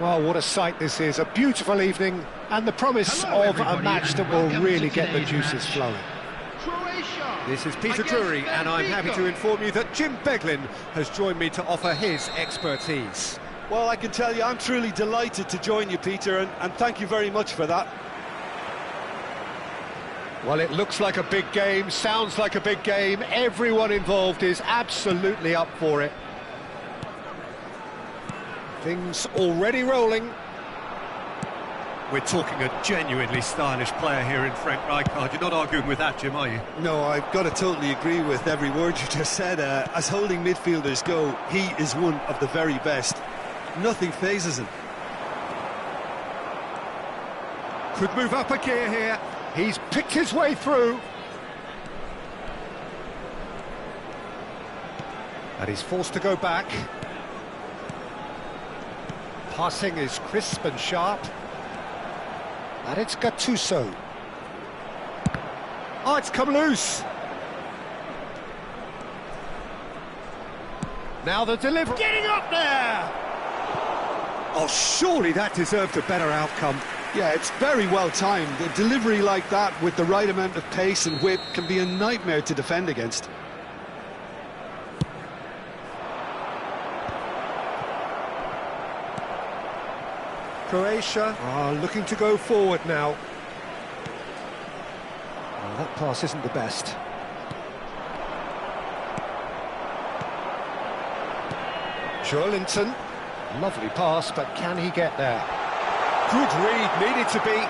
Well, what a sight this is. A beautiful evening and the promise Hello, of a everybody, match that and will welcome really to get the today's juices match. flowing. Croatia. This is Peter against Drury, and I'm happy to Benfica. inform you that Jim Beglin has joined me to offer his expertise. Well, I can tell you, I'm truly delighted to join you, Peter, and thank you very much for that. Well, it looks like a big game, sounds like a big game. Everyone involved is absolutely up for it. Things already rolling. We're talking a genuinely stylish player here in Frank Rijkaard. You're not arguing with that, Jim, are you? No, I've got to totally agree with every word you just said. As holding midfielders go, he is one of the very best. Nothing phases him. Could move up a gear here. He's picked his way through. And he's forced to go back. Passing is crisp and sharp. And it's Gattuso. Oh, it's come loose. Now the delivery. Getting up there! Oh, surely that deserved a better outcome. Yeah, it's very well timed. A delivery like that with the right amount of pace and whip can be a nightmare to defend against. Croatia are looking to go forward now. Well, that pass isn't the best. Joelinton, lovely pass, but can he get there? Good read, needed to be.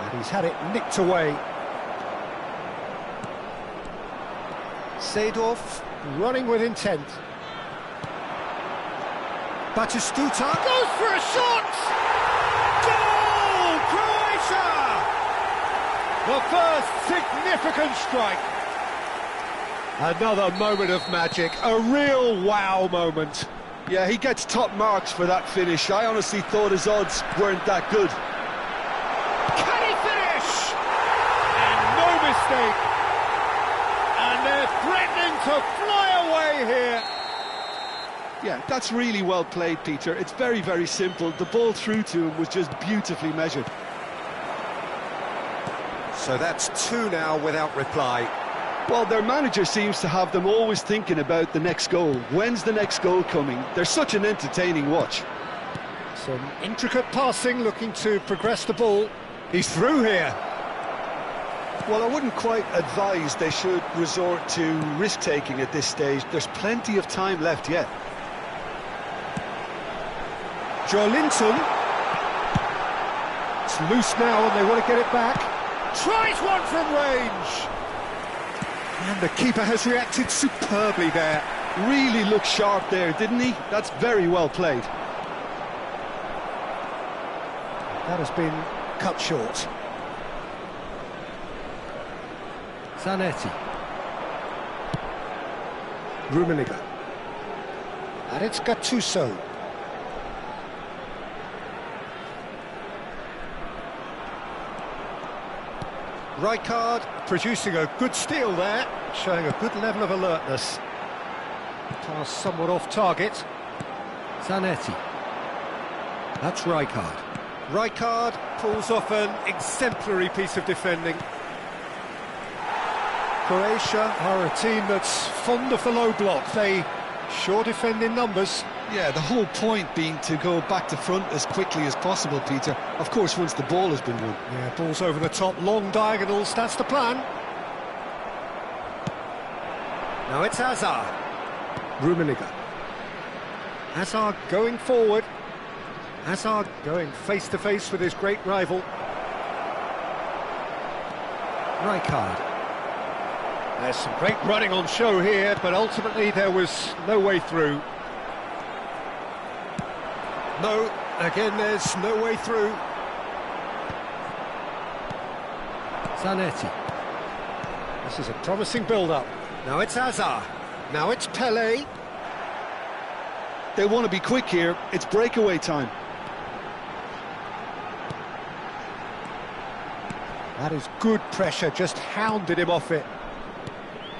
And he's had it nicked away. Seedorf running with intent. Batistuta goes for a shot! Goal! Croatia! The first significant strike. Another moment of magic, a real wow moment. Yeah, he gets top marks for that finish. I honestly thought his odds weren't that good. Can he finish? And no mistake. And they're threatening to fly away here. Yeah, that's really well played, Peter. It's very, very simple. The ball through to him was just beautifully measured. So that's two now without reply. Well, their manager seems to have them always thinking about the next goal. When's the next goal coming? They're such an entertaining watch. Some intricate passing, looking to progress the ball. He's through here. Well, I wouldn't quite advise they should resort to risk-taking at this stage. There's plenty of time left yet. Joelinton. It's loose now and they want to get it back. Tries one from range. And the keeper has reacted superbly there. Really looked sharp there, didn't he? That's very well played. That has been cut short. Zanetti. Rummenigge. And it's Gattuso. Rijkaard producing a good steal there, showing a good level of alertness. Pass somewhat off target. Zanetti. That's Rijkaard. Rijkaard pulls off an exemplary piece of defending. Croatia are a team that's fond of the low block. They sure defend in numbers. Yeah, the whole point being to go back to front as quickly as possible, Peter. Of course, once the ball has been won. Yeah, balls over the top, long diagonals, that's the plan. Now it's Antar. Rummenigge. Hazard going forward. Hazard going face-to-face with his great rival. Rijkaard. There's some great running on show here, but ultimately there was no way through. No, again there's no way through. Zanetti. This is a promising build-up. Now it's Antar. Now it's Pelé. They want to be quick here. It's breakaway time. That is good pressure, just hounded him off it.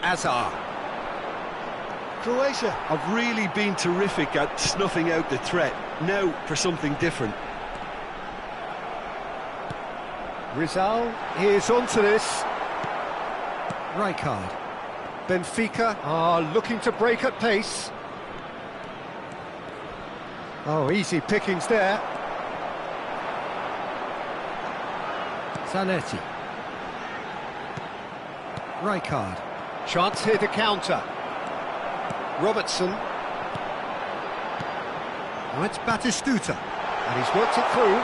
Antar. Croatia have really been terrific at snuffing out the threat. Now for something different. Rizal is onto this. Rijkaard. Benfica are looking to break at pace. Oh, easy pickings there. Zanetti. Rijkaard. Chance here to counter. Robertson. Now it's Batistuta. And he's worked it through.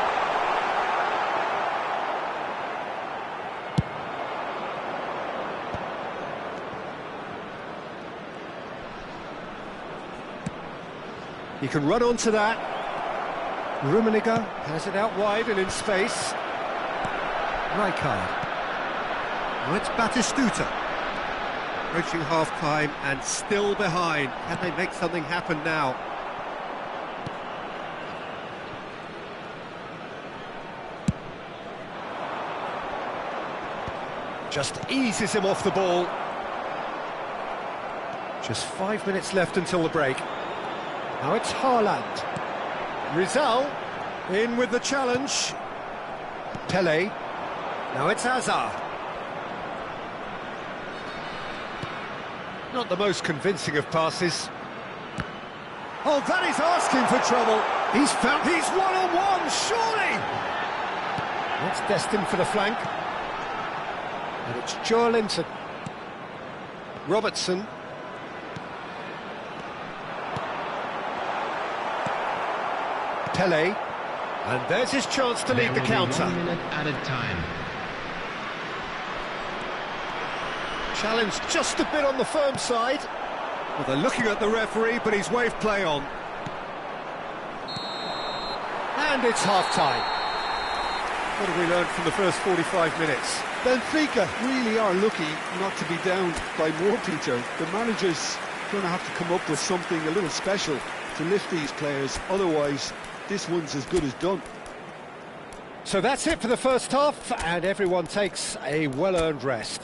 He can run onto that. Rummenigge has it out wide and in space. Rijkaard. Now it's Batistuta. Approaching half-time and still behind. Can they make something happen now? Just eases him off the ball. Just 5 minutes left until the break. Now it's Haaland. Rizal in with the challenge. Pele. Now it's Hazard. Not the most convincing of passes. Oh, that is asking for trouble. He's one-on-one, surely! That's destined for the flank. And it's Joelinton. Robertson. Pele. And there's his chance to lead the counter. 1 minute added time. Challenge just a bit on the firm side. Well, they're looking at the referee, but he's waved play on. And it's half-time. What have we learned from the first 45 minutes? Benfica really are lucky not to be down by more, Peter. The manager's going to have to come up with something a little special to lift these players, otherwise this one's as good as done. So that's it for the first half, and everyone takes a well-earned rest.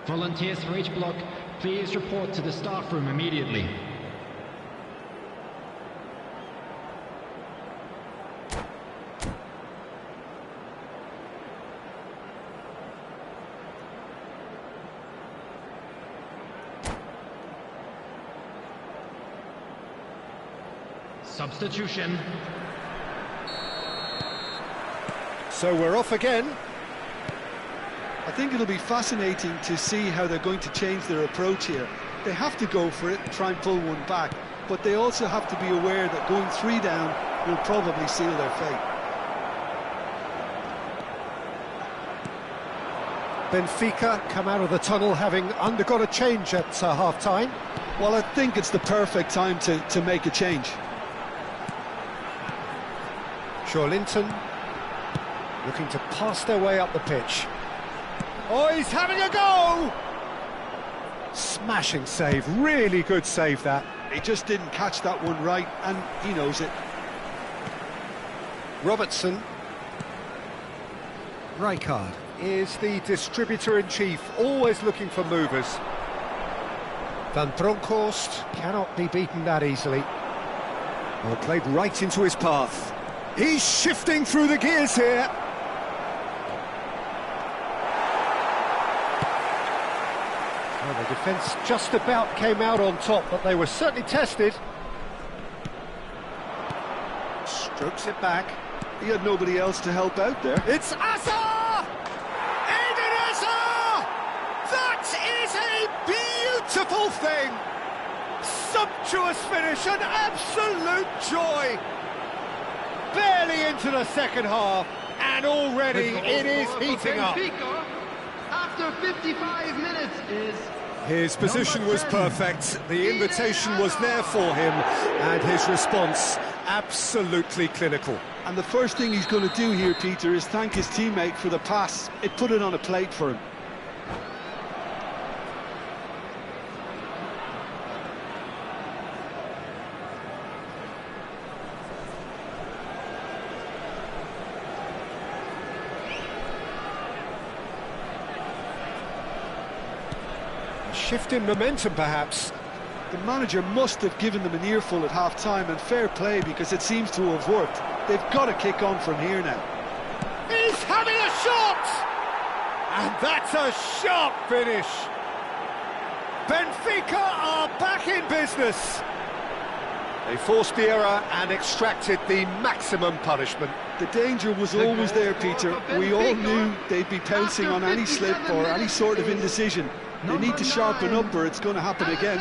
Volunteers for each block, please report to the staff room immediately. Substitution. So we're off again. I think it'll be fascinating to see how they're going to change their approach here. They have to go for it and try and pull one back, but they also have to be aware that going 3 down will probably seal their fate. Benfica come out of the tunnel having undergone a change at half-time. Well, I think it's the perfect time to make a change. Joelinton looking to pass their way up the pitch. Oh, he's having a go! Smashing save, really good save that. He just didn't catch that one right, and he knows it. Robertson. Rijkaard. Is the distributor-in-chief, always looking for movers. Van Bronckhorst cannot be beaten that easily. Well, played right into his path. He's shifting through the gears here. Well, the defence just about came out on top, but they were certainly tested. Strokes it back. He had nobody else to help out there. It's Antar! Eden Hazard! That is a beautiful thing! Sumptuous finish, an absolute joy! Barely into the second half, and already it is heating up. After 55 minutes is... His position was perfect, the invitation was there for him, and his response absolutely clinical. And the first thing he's going to do here, Peter, is thank his teammate for the pass. It put it on a plate for him. shift in momentum, perhaps. The manager must have given them an earful at half-time, and fair play, because it seems to have worked. They've got to kick on from here now. He's having a shot! And that's a sharp finish. Benfica are back in business. They forced the error and extracted the maximum punishment. The danger was always there, Peter. We all knew they'd be pouncing on any slip or any sort of indecision. They need to sharpen up or it's going to happen again.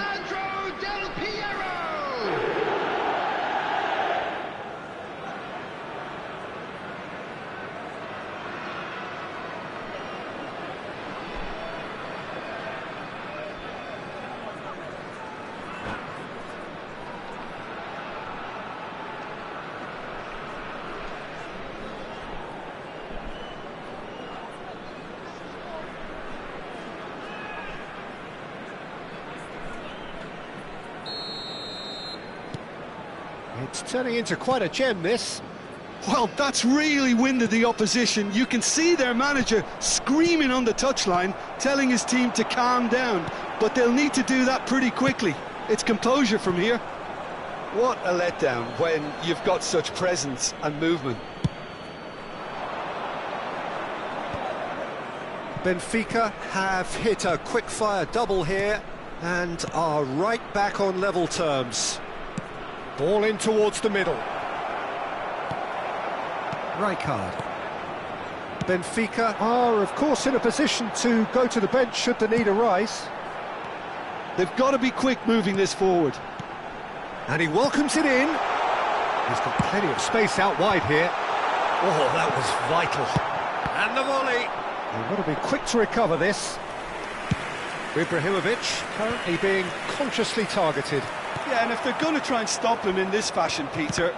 It's turning into quite a gem, this. Well, that's really winded the opposition. You can see their manager screaming on the touchline, telling his team to calm down. But they'll need to do that pretty quickly. It's composure from here. What a letdown when you've got such presence and movement. Benfica have hit a quick-fire double here and are right back on level terms. Ball in towards the middle. Rijkaard. Benfica are, of course, in a position to go to the bench should the need arise. They've got to be quick moving this forward. And he welcomes it in. He's got plenty of space out wide here. Oh, that was vital. And the volley. They've got to be quick to recover this. Ibrahimovic currently being consciously targeted. Yeah, and if they're going to try and stop him in this fashion, Peter,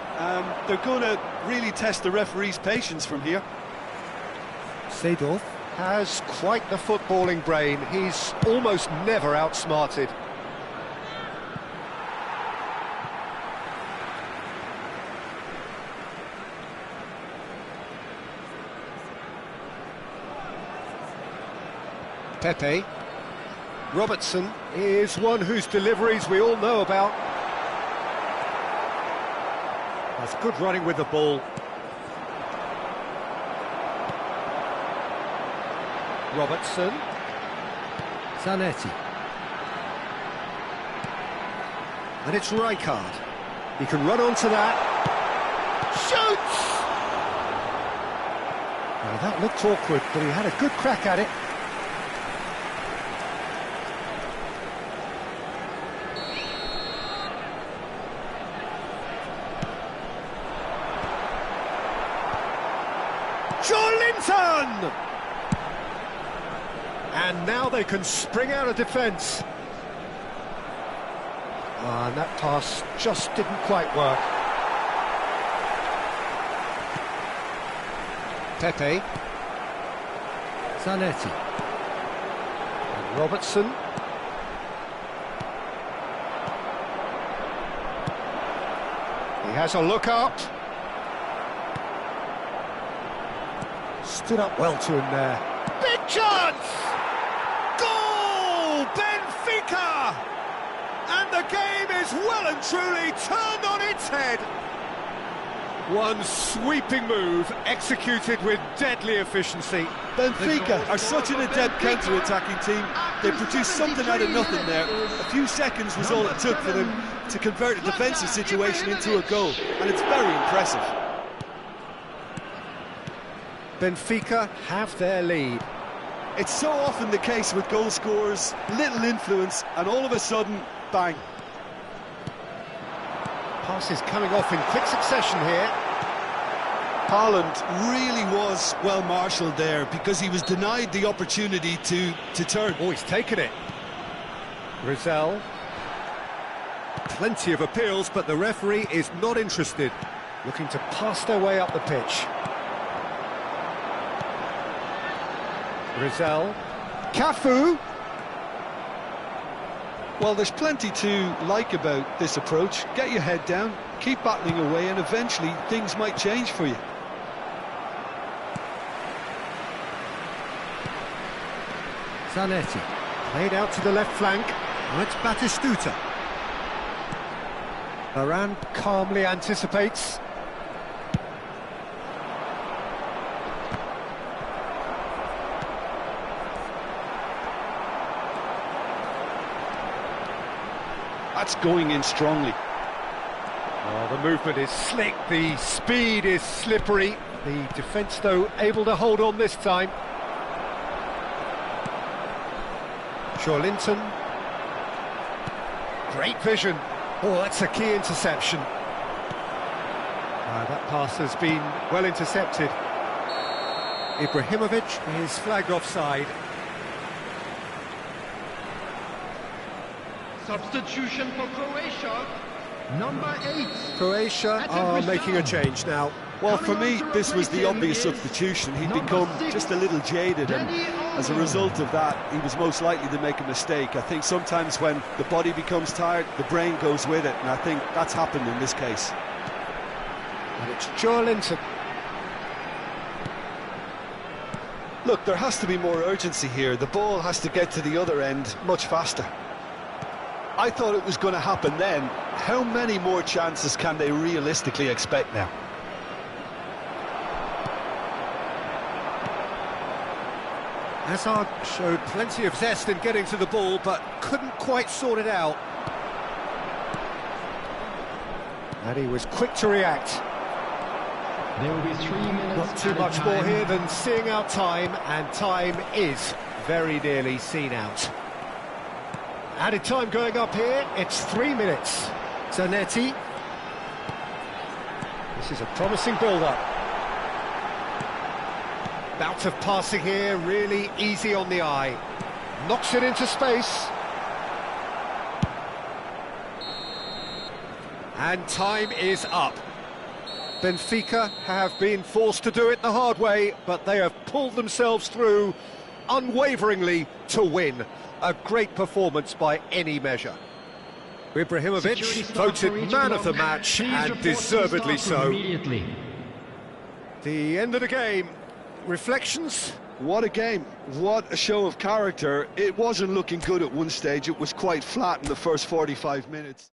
they're going to really test the referee's patience from here. Seedorf has quite the footballing brain. He's almost never outsmarted. Pepe. Robertson is one whose deliveries we all know about. That's good running with the ball. Robertson. Zanetti. And it's Rijkaard. He can run onto that. Shoots! Now that looked awkward, but he had a good crack at it. Joelinton! And now they can spring out of defence. And that pass just didn't quite work. Pepe. Zanetti. And Robertson. He has a look up. Stood up well to him there. Big chance! Goal! Benfica! And the game is well and truly turned on its head. One sweeping move executed with deadly efficiency. Benfica are such an adept counter-attacking team. They produced something out of nothing there. A few seconds was all it took for them to convert a defensive situation into a goal, and it's very impressive. Benfica have their lead. It's so often the case with goal scorers, little influence, and all of a sudden, bang. Passes coming off in quick succession here. Haaland really was well marshalled there because he was denied the opportunity to turn. Oh, he's taken it. Rizal. Plenty of appeals, but the referee is not interested. Looking to pass their way up the pitch. Rizal. Cafu. Well, there's plenty to like about this approach. Get your head down, keep battling away, and eventually things might change for you. Zanetti. Played out to the left flank. Now it's Batistuta. Mabaran calmly anticipates. That's going in strongly. Oh, the movement is slick, the speed is slippery. The defence, though, able to hold on this time. Linton. Great vision. Oh, that's a key interception. That pass has been well intercepted. Ibrahimovic is flagged offside. Substitution for Croatia, number 8. Croatia are making a change now. Well, for me, this was the obvious substitution. He'd become just a little jaded, and as a result of that, he was most likely to make a mistake. I think sometimes when the body becomes tired, the brain goes with it, and I think that's happened in this case. And it's Linton. Look, there has to be more urgency here. The ball has to get to the other end much faster. I thought it was going to happen then. How many more chances can they realistically expect now? Hazard showed plenty of zest in getting to the ball, but couldn't quite sort it out. And he was quick to react. There will be 3 minutes. Not too much more here than seeing out time, and time is very nearly seen out. Added time going up here, it's 3 minutes. Zanetti. This is a promising build-up. Bout of passing here, really easy on the eye. Knocks it into space. And time is up. Benfica have been forced to do it the hard way, but they have pulled themselves through unwaveringly to win. A great performance by any measure. Ibrahimovic voted man of the match, and deservedly so. The end of the game. Reflections? What a game, what a show of character. It wasn't looking good at one stage, it was quite flat in the first 45 minutes.